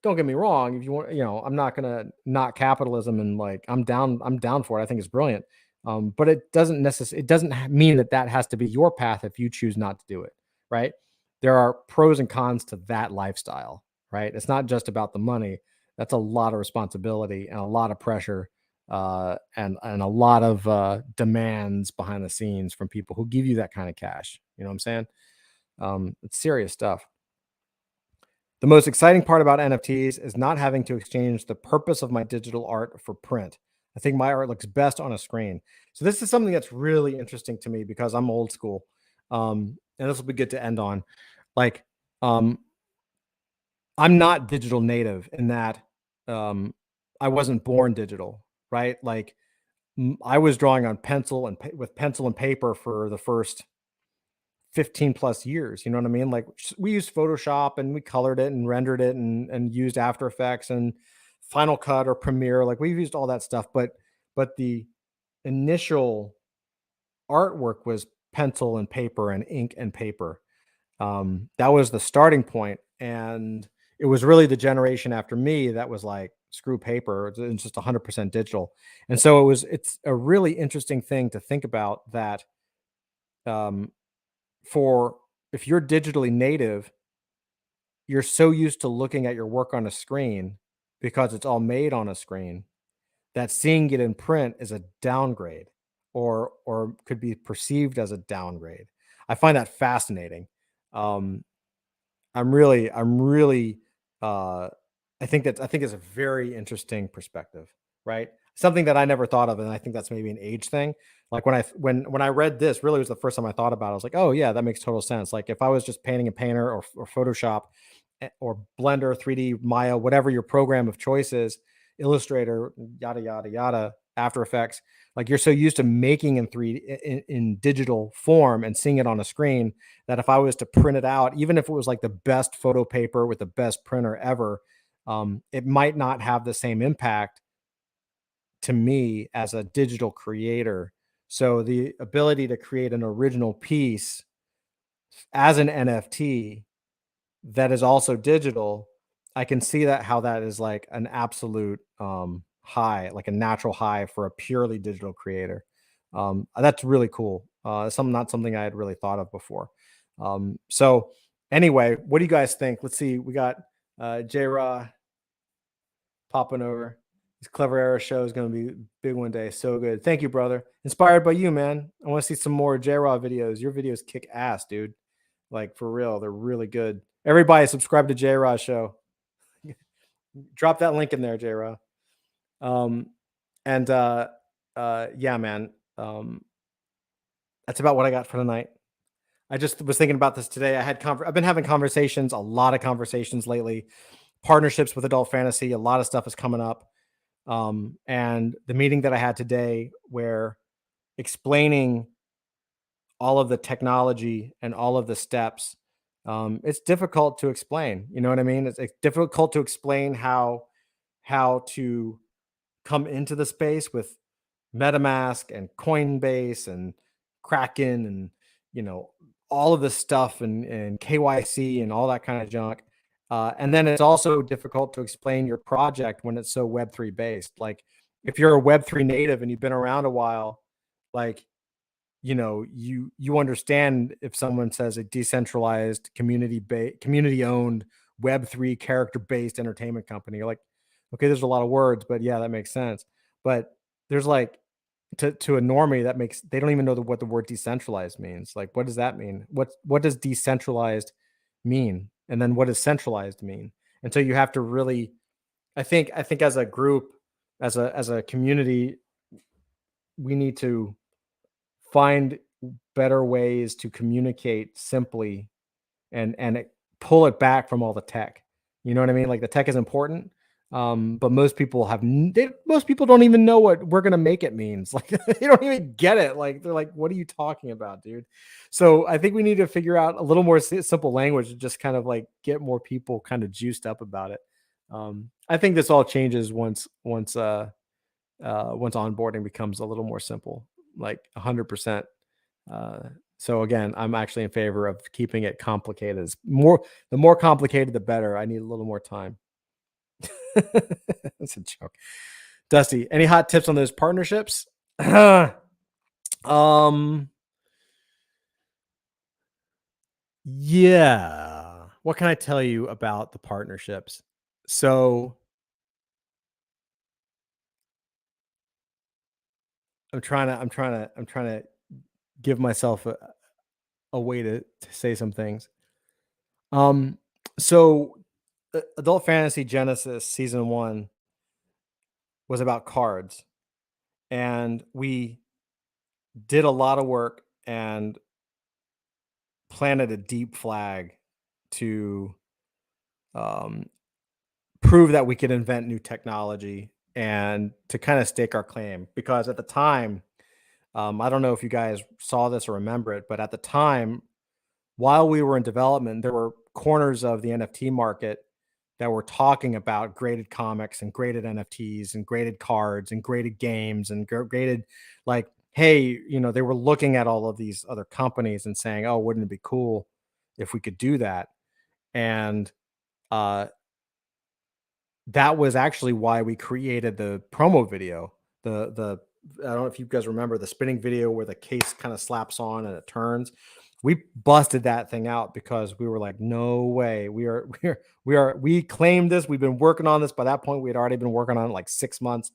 don't get me wrong. If you want, I'm not gonna knock capitalism and like I'm down for it. I think it's brilliant. But it doesn't mean that that has to be your path if you choose not to do it, right? There are pros and cons to that lifestyle, right? It's not just about the money. That's a lot of responsibility and a lot of pressure, and a lot of demands behind the scenes from people who give you that kind of cash. You know what I'm saying? It's serious stuff. The most exciting part about NFTs is not having to exchange the purpose of my digital art for print. I think my art looks best on a screen. So this is something that's really interesting to me because I'm old school. And this will be good to end on. Like, um, I'm not digital native in that um, I wasn't born digital, right? Like I was drawing on pencil and with pencil and paper for the first 15 plus years. You know what I mean? Like we used Photoshop and we colored it and rendered it and used After Effects and Final Cut or Premiere. Like we've used all that stuff, but the initial artwork was pencil and paper and ink and paper. That was the starting point, and it was really the generation after me that was like screw paper. It's just 100% digital. And so it's a really interesting thing to think about that. Um, for if you're digitally native, you're so used to looking at your work on a screen because it's all made on a screen that seeing it in print is a downgrade or could be perceived as a downgrade. I find that fascinating. Um, I'm really uh I think it's a very interesting perspective, right? Something that I never thought of, and I think that's maybe an age thing. Like when I read this, really was the first time I thought about it. I was like, oh yeah, that makes total sense. Like if I was just painting in Painter or Photoshop or Blender, 3D, Maya, whatever your program of choice is, Illustrator, yada yada yada, After Effects, like you're so used to making in 3D in digital form and seeing it on a screen that if I was to print it out, even if it was like the best photo paper with the best printer ever, it might not have the same impact to me as a digital creator. So the ability to create an original piece as an NFT that is also digital, I can see that how that is like an absolute high, like a natural high for a purely digital creator. That's really cool. Not something I had really thought of before. So anyway, what do you guys think? Let's see. We got J Raw popping over. This Clever Era show is going to be big one day. So good. Thank you, brother. Inspired by you, man. I want to see some more J Raw videos. Your videos kick ass, dude. Like for real, they're really good. Everybody subscribe to J Raw show. Drop that link in there, J Raw. Um, and yeah, man. That's about what I got for tonight. I just was thinking about this today. I've been having conversations, a lot of conversations lately, partnerships with adult fantasy. A lot of stuff is coming up. And the meeting that I had today, where explaining all of the technology and all of the steps, it's difficult to explain. You know what I mean? It's difficult to explain how to come into the space with MetaMask and Coinbase and Kraken and all of this stuff and KYC and all that kind of junk. And then it's also difficult to explain your project when it's so Web3 based. Like if you're a Web3 native and you've been around a while, like you understand if someone says a decentralized community owned Web3 character based entertainment company. You're like, okay, there's a lot of words, but yeah, that makes sense. But there's like to a normie they don't even know what the word decentralized means. Like, what does that mean? What does decentralized mean? And then what does centralized mean? And so you have to really, I think as a group, as a community, we need to find better ways to communicate simply and pull it back from all the tech. You know what I mean? Like the tech is important, but most people don't even know what "we're gonna make it" means. Like they don't even get it. Like they're like, "What are you talking about, dude?" So I think we need to figure out a little more simple language to just kind of like get more people kind of juiced up about it. I think this all changes once onboarding becomes a little more simple, like 100%. Uh, so again, I'm actually in favor of keeping it complicated. The more complicated, the better. I need a little more time. That's a joke. Dusty, any hot tips on those partnerships? um, yeah. What can I tell you about the partnerships? So I'm trying to give myself a way to say some things. Um, so Adult Fantasy Genesis season one was about cards, and we did a lot of work and planted a deep flag to um, prove that we could invent new technology and to kind of stake our claim. Because at the time, I don't know if you guys saw this or remember it, but at the time, while we were in development, there were corners of the NFT market that were talking about graded comics and graded NFTs and graded cards and graded games and graded, like, hey, they were looking at all of these other companies and saying, oh, wouldn't it be cool if we could do that? And uh, that was actually why we created the promo video. The I don't know if you guys remember the spinning video where the case kind of slaps on and it turns. We busted that thing out because we were like, no way. We claimed this. We've been working on this. By that point, we had already been working on it like 6 months.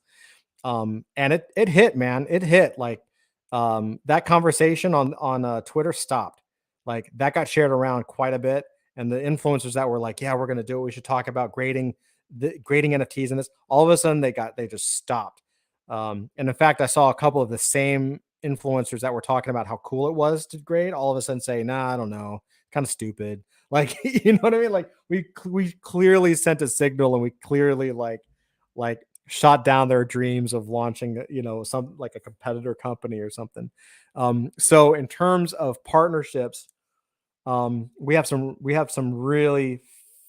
And it hit, man. It hit. Like that conversation on Twitter stopped. Like that got shared around quite a bit. And the influencers that were like, yeah, we're gonna do it. We should talk about grading NFTs and this. All of a sudden they just stopped. And in fact, I saw a couple of the same influencers that were talking about how cool it was to grade. All of a sudden say, nah, I don't know, kind of stupid. Like you know what I mean? Like we clearly sent a signal and we clearly like shot down their dreams of launching, some like a competitor company or something. So in terms of partnerships, we have some really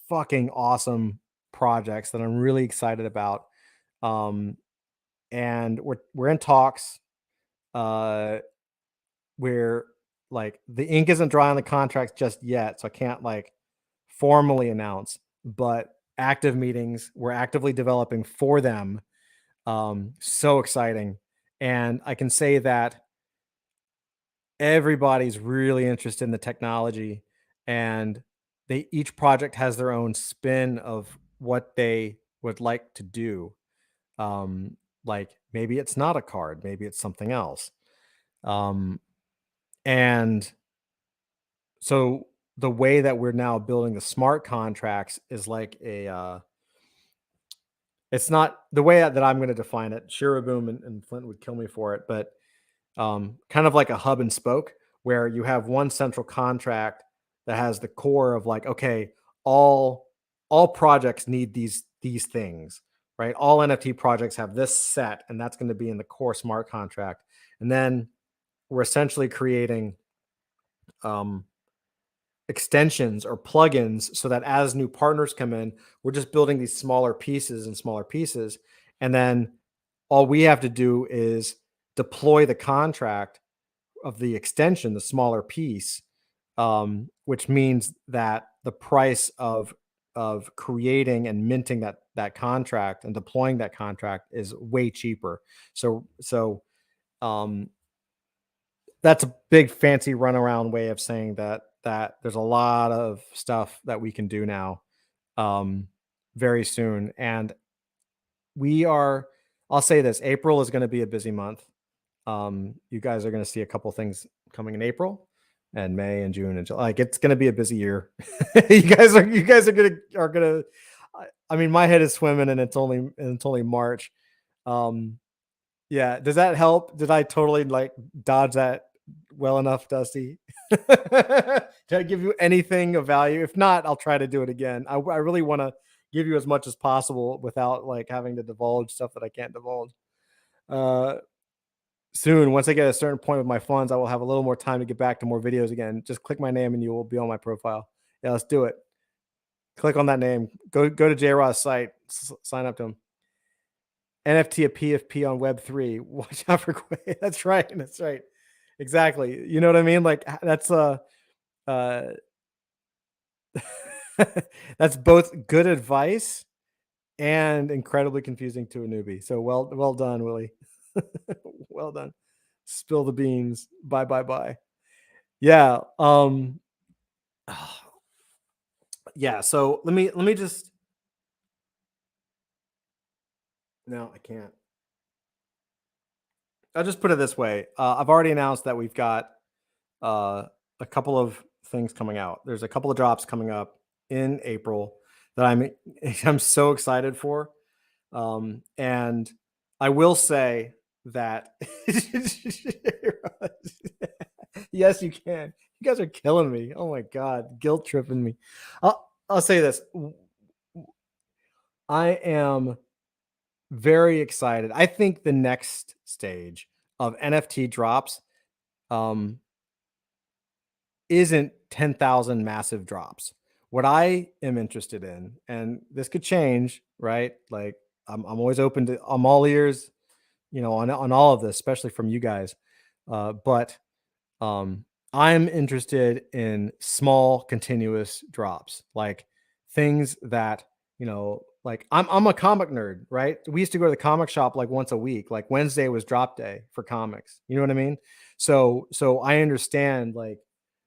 fucking awesome projects that I'm really excited about. Um, and we're in talks. Uh, where like the ink isn't dry on the contracts just yet, so I can't like formally announce, but active meetings, we're actively developing for them. So exciting. And I can say that everybody's really interested in the technology, and they each project has their own spin of what they would like to do. Like maybe it's not a card, maybe it's something else. Um, and so the way that we're now building the smart contracts is like it's not the way that I'm going to define it. Shiraboom and Flint would kill me for it, but kind of like a hub and spoke, where you have one central contract that has the core of like, okay, all all projects need these things, right? All NFT projects have this set, and that's going to be in the core smart contract. And then we're essentially creating um, extensions or plugins so that as new partners come in, we're just building these smaller pieces and smaller pieces. And then all we have to do is deploy the contract of the extension, the smaller piece, which means that the price of creating and minting that contract and deploying that contract is way cheaper. So um, that's a big fancy runaround way of saying that there's a lot of stuff that we can do now, um, very soon. And we are, I'll say this, April is going to be a busy month. You guys are going to see a couple things coming in April and May and June and July. Like it's going to be a busy year. You guys are going to I mean, my head is swimming, and it's only March. Um, yeah. Does that help? Did I totally like dodge that well enough, Dusty? Did I give you anything of value? If not, I'll try to do it again. I really want to give you as much as possible without like having to divulge stuff that I can't divulge. Uh, Soon, once I get a certain point with my funds, I will have a little more time to get back to more videos again. Just click my name and you will be on my profile. Yeah, let's do it. Click on that name. Go to J-Raw's site. Sign up to him. NFT a PFP on Web3. Watch out for Quay. That's right. That's right. Exactly. You know what I mean? Like that's uh that's both good advice and incredibly confusing to a newbie. So well done, Willie. Well done. Spill the beans. Bye bye bye. Yeah. Yeah. So let me just no, I can't. I'll just put it this way. I've already announced that we've got uh, a couple of things coming out. There's a couple of drops coming up in April that I'm so excited for. And I will say that yes, you can. You guys are killing me. Oh my god, guilt tripping me. I'll say this. I am very excited. I think the next stage of NFT drops um, isn't 10,000 massive drops. What I am interested in, and this could change, right? Like I'm always open to, I'm all ears, on all of this, especially from you guys. But um, I'm interested in small continuous drops, like things that, like I'm a comic nerd, right? We used to go to the comic shop like once a week. Like Wednesday was drop day for comics. You know what I mean? So I understand like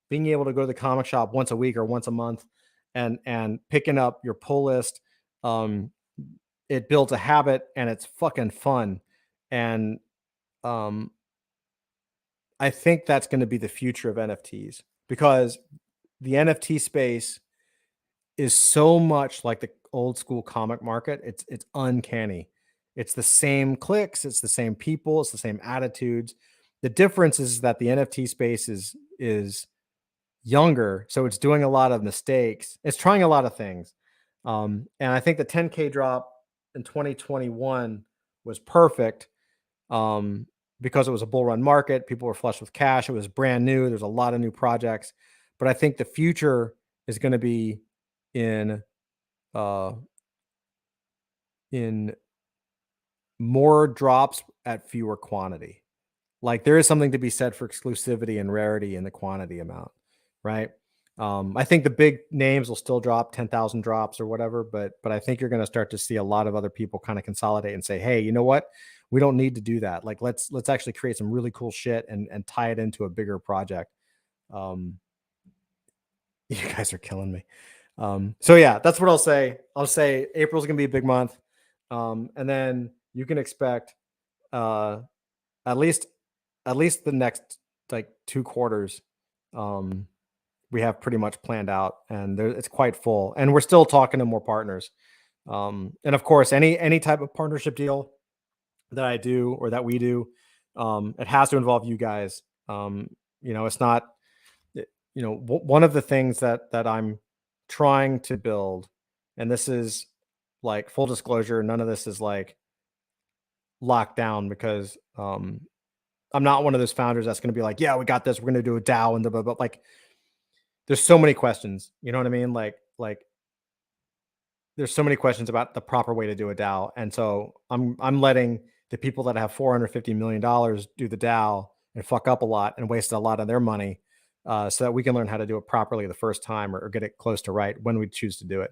being able to go to the comic shop once a week or once a month and picking up your pull list. Um, it builds a habit and it's fucking fun. And um, I think that's going to be the future of NFTs because the NFT space is so much like the old school comic market. It's uncanny. It's the same clicks, it's the same people, it's the same attitudes. The difference is that the NFT space is younger, so it's doing a lot of mistakes. It's trying a lot of things. And I think the 10K drop in 2021 was perfect um, because it was a bull run market. People were flush with cash. It was brand new. There's a lot of new projects, but I think the future is going to be in uh, in more drops at fewer quantity. Like there is something to be said for exclusivity and rarity in the quantity amount, right? I think the big names will still drop 10,000 drops or whatever, but I think you're going to start to see a lot of other people kind of consolidate and say, hey, you know what? We don't need to do that. Like let's actually create some really cool shit and tie it into a bigger project. Um, you guys are killing me. So yeah, that's what I'll say. I'll say April's gonna be a big month, and then you can expect uh, at least the next like 2 quarters. Um, we have pretty much planned out, and it's quite full. And we're still talking to more partners. And of course, any type of partnership deal that I do or that we do, it has to involve you guys. It's not one of the things that I'm trying to build, and this is like full disclosure, none of this is like locked down because I'm not one of those founders that's going to be like, yeah, we got this, we're going to do a DAO and blah, blah, blah. Like there's so many questions, you know what I mean? Like there's so many questions about the proper way to do a DAO, and so I'm letting the people that have $450 million do the DAO and fuck up a lot and waste a lot of their money, so that we can learn how to do it properly the first time or get it close to right when we choose to do it.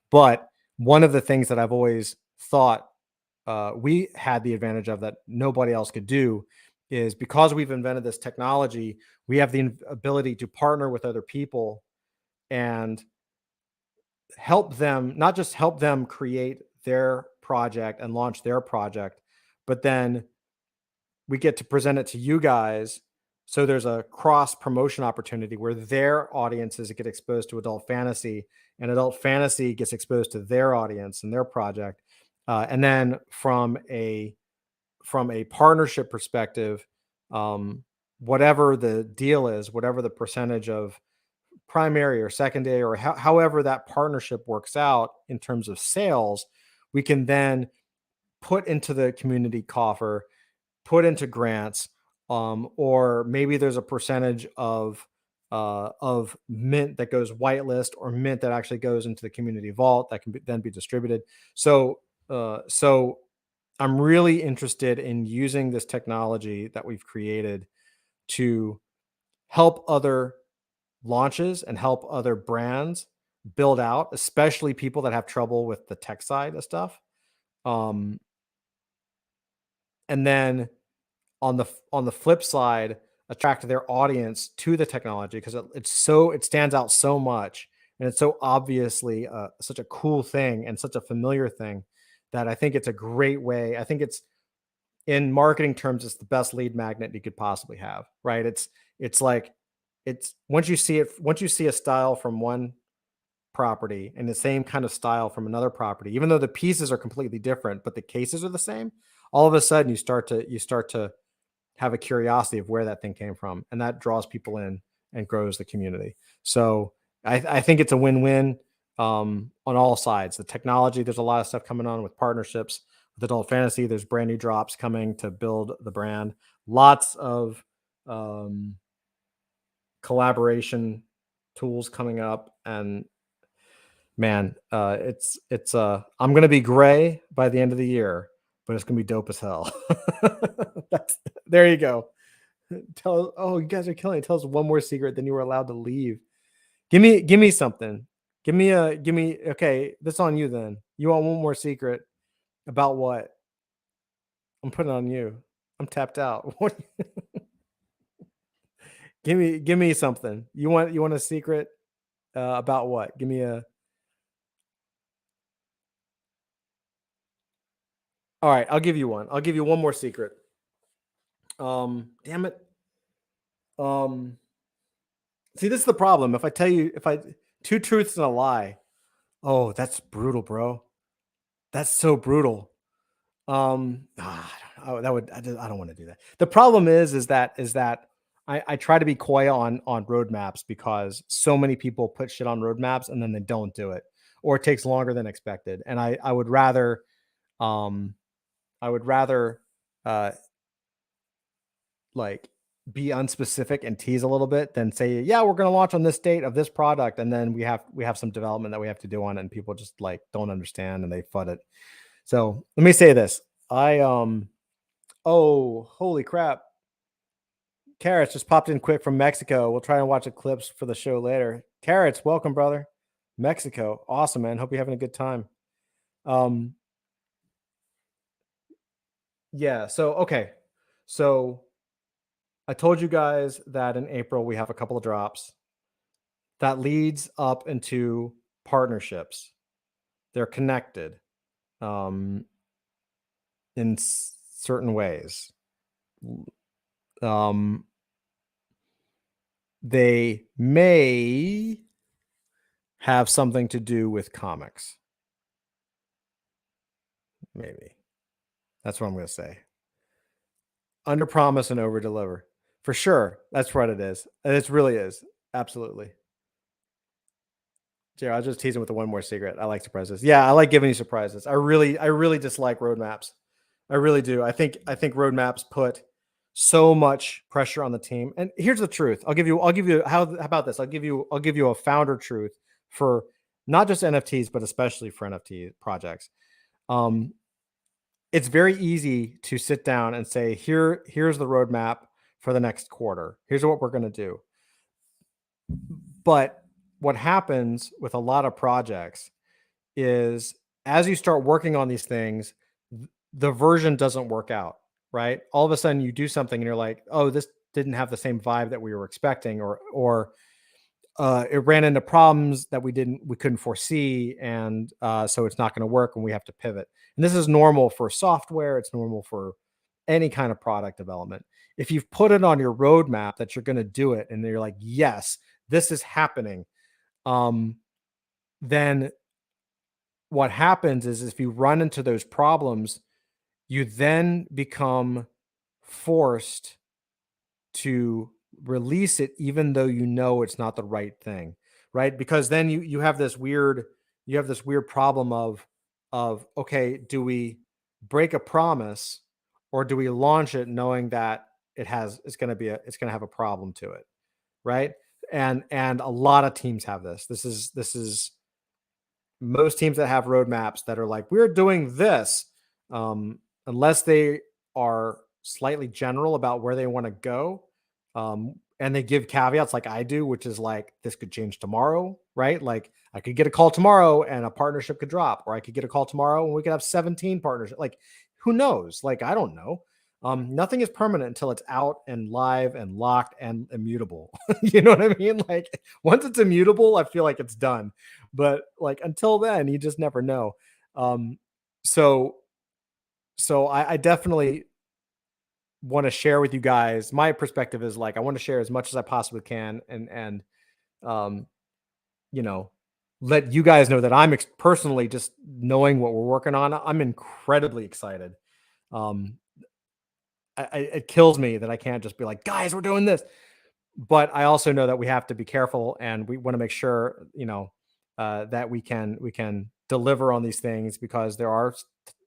But one of the things that I've always thought we had the advantage of that nobody else could do is because we've invented this technology, we have the ability to partner with other people and help them, not just help them create their project and launch their project, but then we get to present it to you guys So there's a cross promotion opportunity where their audiences get exposed to adult fantasy, and adult fantasy gets exposed to their audience and their project. And then from a partnership perspective, whatever the deal is, whatever the percentage of primary or secondary, or however that partnership works out in terms of sales, we can then put into the community coffer, put into grants, or maybe there's a percentage of mint that goes whitelist, or mint that actually goes into the community vault that can then be distributed. So I'm really interested in using this technology that we've created to help other launches and help other brands build out, especially people that have trouble with the tech side of stuff. Um, and then on the flip side, attract their audience to the technology, because it stands out so much, and it's so obviously such a cool thing and such a familiar thing, that I think it's a great way. I think it's, in marketing terms, it's the best lead magnet you could possibly have, right? It's like, it's once you see a style from one property and the same kind of style from another property, even though the pieces are completely different, but the cases are the same, all of a sudden you start to have a curiosity of where that thing came from, and that draws people in and grows the community. So I think it's a win-win, on all sides. The technology, there's a lot of stuff coming on with partnerships with adult fantasy. There's brand new drops coming to build the brand. Lots of um, collaboration tools coming up, and man, it's I'm gonna be gray by the end of the year, but it's gonna be dope as hell. That's There you go. Oh, you guys are killing it. Tell us one more secret, then you were allowed to leave. Give me something. Give me. Okay, that's on you then. You want one more secret about what? I'm putting it on you. I'm tapped out. Give me something. You want a secret about what? Give me a. All right, I'll give you one. I'll give you one more secret. Damn it. Um, See, this is the problem. If I tell you, if I two truths and a lie, oh, that's brutal, bro. That's so brutal. That would I don't want to do that. The problem is that I try to be coy on roadmaps, because so many people put shit on roadmaps and then they don't do it, or it takes longer than expected. And um I would rather uh like be unspecific and tease a little bit than say, yeah, we're going to launch on this date of this product, and then we have some development that we have to do on it, and people just like don't understand and they fud it. So let me say this. I Oh, holy crap. Carrots just popped in quick from Mexico. We'll try and watch the clips for the show later. Carrots, welcome, brother. Mexico. Awesome, man. Hope you're having a good time. Um, yeah, so okay. So I told you guys that in April we have a couple of drops that leads up into partnerships. They're connected, um, in certain ways. Um, they may have something to do with comics. Maybe. That's what I'm going to say. Under promise and over deliver. For sure. That's what it is. It really is. Absolutely. Jared, I was just teasing with the one more secret. I like surprises. Yeah, I like giving you surprises. I really dislike roadmaps. I really do. I think roadmaps put so much pressure on the team. And here's the truth. I'll give you how about this? I'll give you a founder truth for not just NFTs, but especially for NFT projects. Um, it's very easy to sit down and say, here's the roadmap for the next quarter. Here's what we're going to do. But what happens with a lot of projects is, as you start working on these things, the version doesn't work out, right? All of a sudden you do something and you're like, oh, this didn't have the same vibe that we were expecting, or it ran into problems that we couldn't foresee, and so it's not going to work and we have to pivot. And this is normal for software. It's normal for any kind of product development. if you've put it on your roadmap that you're going to do it, and you're like, yes, this is happening, um, then what happens is if you run into those problems, you then become forced to release it even though you know it's not the right thing, right? Because then you have this weird, problem of okay, do we break a promise, or do we launch it knowing that it's going to it's going to have a problem to it, right? And a lot of teams have this is most teams that have roadmaps that are like, we're doing this, um, unless they are slightly general about where they want to go, and they give caveats like I do, which is like, this could change tomorrow, right? Like, I could get a call tomorrow and a partnership could drop, or I could get a call tomorrow and we could have 17 partnerships. Like, who knows? Like, I don't know. Nothing is permanent until it's out and live and locked and immutable. You know what I mean? Like, once it's immutable, I feel like it's done. But like, until then, you just never know. Um, so I definitely want to share with you guys. My perspective is like, I want to share as much as I possibly can, and um, you know, let you guys know that I'm personally, just knowing what we're working on, I'm incredibly excited. Um, it kills me that I can't just be like, guys, we're doing this. But I also know that we have to be careful, and we want to make sure, that we can deliver on these things, because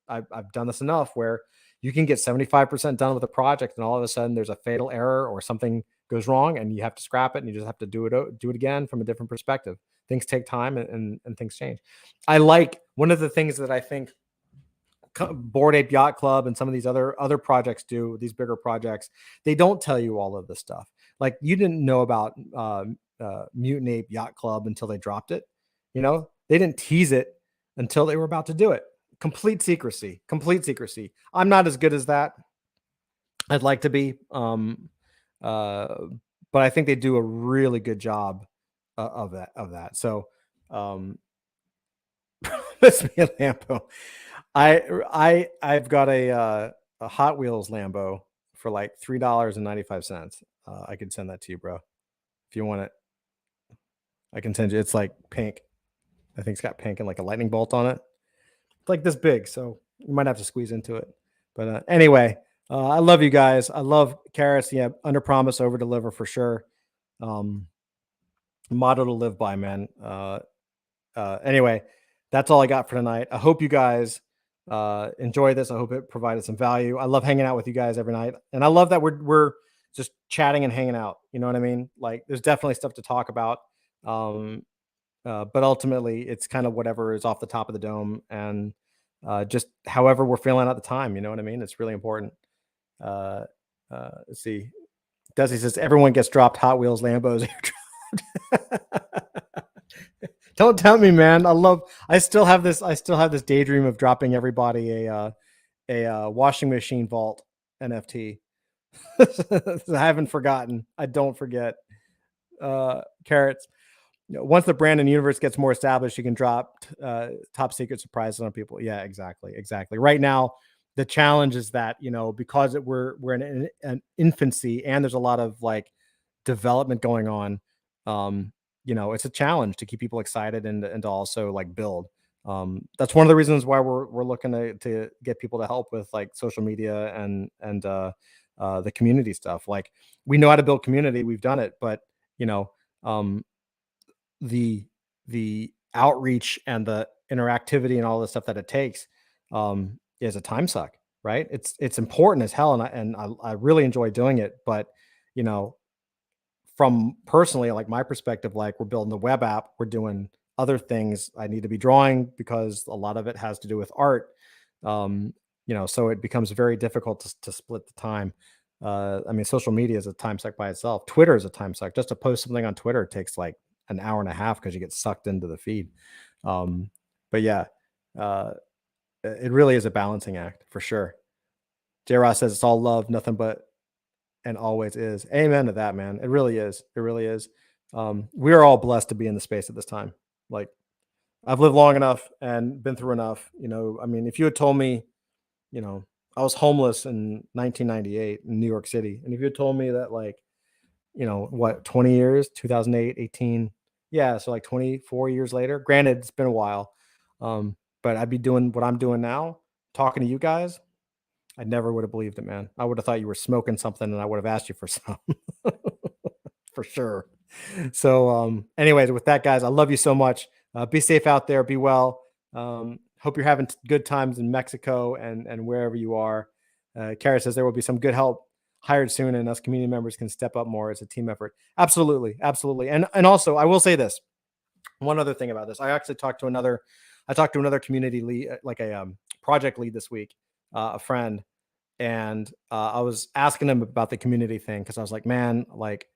I've done this enough where you can get 75% done with a project, and all of a sudden there's a fatal error or something goes wrong, and you have to scrap it, and you just have to do it again from a different perspective. Things take time, and things change. I like one of the things that I think Board Ape Yacht Club and some of these other projects do, these bigger projects, they don't tell you all of this stuff. Like, you didn't know about Mutant Ape Yacht Club until they dropped it. They didn't tease it until they were about to do it. Complete secrecy. Complete secrecy. I'm not as good as that. I'd like to be, uh, but I think they do a really good job of that. So, um, Miss me a Lambo. I've got a Hot Wheels Lambo for like $3.95. I could send that to you, bro. If you want it, I can send you. It's like pink. I think it's got pink and like a lightning bolt on it. It's like this big, so you might have to squeeze into it. But anyway, I love you guys. I love Carrots. Yeah, under promise, over deliver for sure. Um, Motto to live by, man. Anyway, that's all I got for tonight. I hope you guys enjoy this. I hope it provided some value. I love hanging out with you guys every night, and I love that we're just chatting and hanging out. You know what I mean? Like, there's definitely stuff to talk about, um, but ultimately, it's kind of whatever is off the top of the dome, and just however we're feeling at the time. You know what I mean? It's really important. Uh, let's see. Desi says everyone gets dropped Hot Wheels Lambos. Don't tempt me, man. I still have this daydream of dropping everybody a washing machine vault NFT. I haven't forgotten. I don't forget. Carrots. Once the brand and universe gets more established, you can drop top secret surprises on people. Yeah, exactly. Right now, the challenge is that, because we're in an infancy, and there's a lot of like development going on. It's a challenge to keep people excited, and to also like build. That's one of the reasons why we're looking to get people to help with like social media and the community stuff. Like, we know how to build community, we've done it, but you know, um, the the outreach and the interactivity and all the stuff that it takes is a time suck, right? It's important as hell, and I really enjoy doing it, but you know from personally, like, my perspective, like, we're building the web app, we're doing other things. I need to be drawing because a lot of it has to do with art. So it becomes very difficult to split the time. I mean, social media is a time suck by itself. Twitter is a time suck. Just to post something on Twitter takes like an hour and a half because you get sucked into the feed. Um, but yeah, uh, it really is a balancing act for sure. J. Ross says it's all love, nothing but, and always is. Amen to that, man. It really is. It really is. We are all blessed to be in the space at this time. Like, I've lived long enough and been through enough. I mean, if you had told me, you know, I was homeless in 1998 in New York City. And if you had told me that, like, what, 20 years, 2008, 18, yeah, so like 24 years later, granted, it's been a while, but I'd be doing what I'm doing now, talking to you guys, I never would have believed it, man. I would have thought you were smoking something and I would have asked you for some for sure. So, anyways, with that, guys, I love you so much. Be safe out there. Be well. Hope you're having good times in Mexico and wherever you are. Kara says there will be some good help hired soon, and us community members can step up more as a team effort. Absolutely, absolutely. And also, I will say this. One other thing about this, I actually talked to another. I talked to another community lead, like a project lead this week, a friend, and I was asking him about the community thing because I was like, man, like,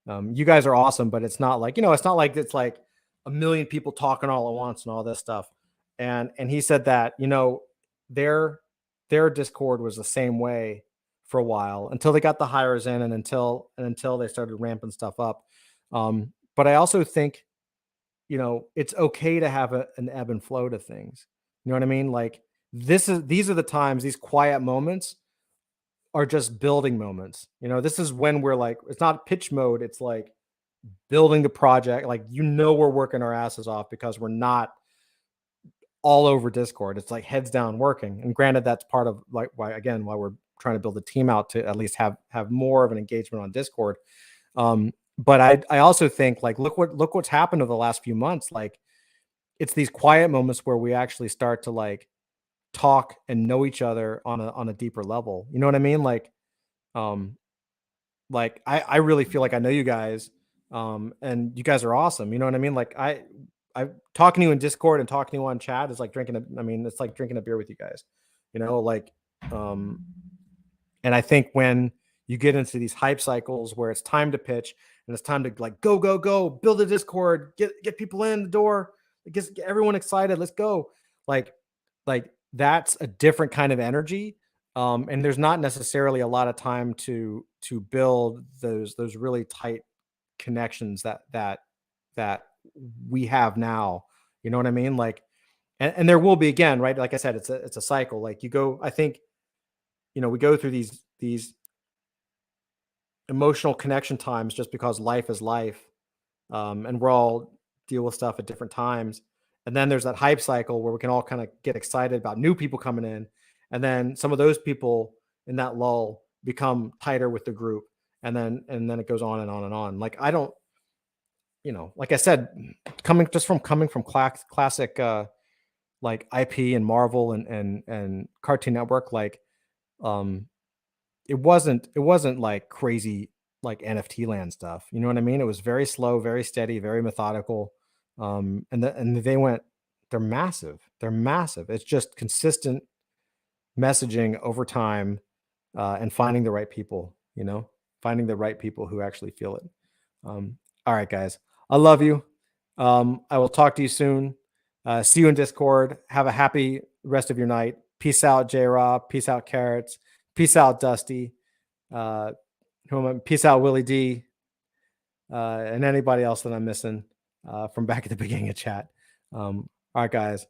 you guys are awesome, but it's not like, it's not like it's like a million people talking all at once and all this stuff. And he said that, their their Discord was the same way for a while until they got the hires in and until they started ramping stuff up. But I also think, it's okay to have an ebb and flow to things. You know what I mean? Like, these are the times, these quiet moments are just building moments. This is when we're like, it's not pitch mode, it's like building the project. Like, we're working our asses off because we're not all over Discord. It's like heads down working. And granted, that's part of like why we're trying to build a team out to at least have more of an engagement on Discord. But I also think, like, look what's happened over the last few months. Like, it's these quiet moments where we actually start to like talk and know each other on a deeper level. You know what I mean? Um, I really feel like I know you guys, and you guys are awesome. You know what I mean? Like, I talking to you in Discord and talking to you on chat is like it's like drinking a beer with you guys. Like, um, and I think when you get into these hype cycles where it's time to pitch and it's time to like go go go, build a Discord, get people in the door, get everyone excited, let's go. Like that's a different kind of energy. And there's not necessarily a lot of time to build those really tight connections that we have now. You know what I mean? Like, and there will be, again, right? Like I said, it's a cycle. Like, I think, we go through these emotional connection times just because life is life, and we're all deal with stuff at different times. And then there's that hype cycle where we can all kind of get excited about new people coming in, and then some of those people in that lull become tighter with the group, and then it goes on and on and on. Like, I don't, like I said, coming from classic like IP and Marvel and Cartoon Network, like, um it wasn't like crazy like NFT land stuff. You know what I mean? It was very slow, very steady, very methodical. And they went, they're massive. They're massive. It's just consistent messaging over time, and finding the right people, finding the right people who actually feel it. All right, guys. I love you. I will talk to you soon. See you in Discord. Have a happy rest of your night. Peace out, J Rob. Peace out, Carrots. Peace out, Dusty. Uh, Peace out, Willie D. And anybody else that I'm missing from back at the beginning of chat. All right, guys.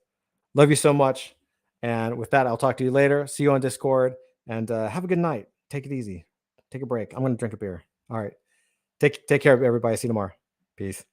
Love you so much. And with that, I'll talk to you later. See you on Discord. And have a good night. Take it easy. Take a break. I'm going to drink a beer. All right. Take care of everybody. See you tomorrow. Peace.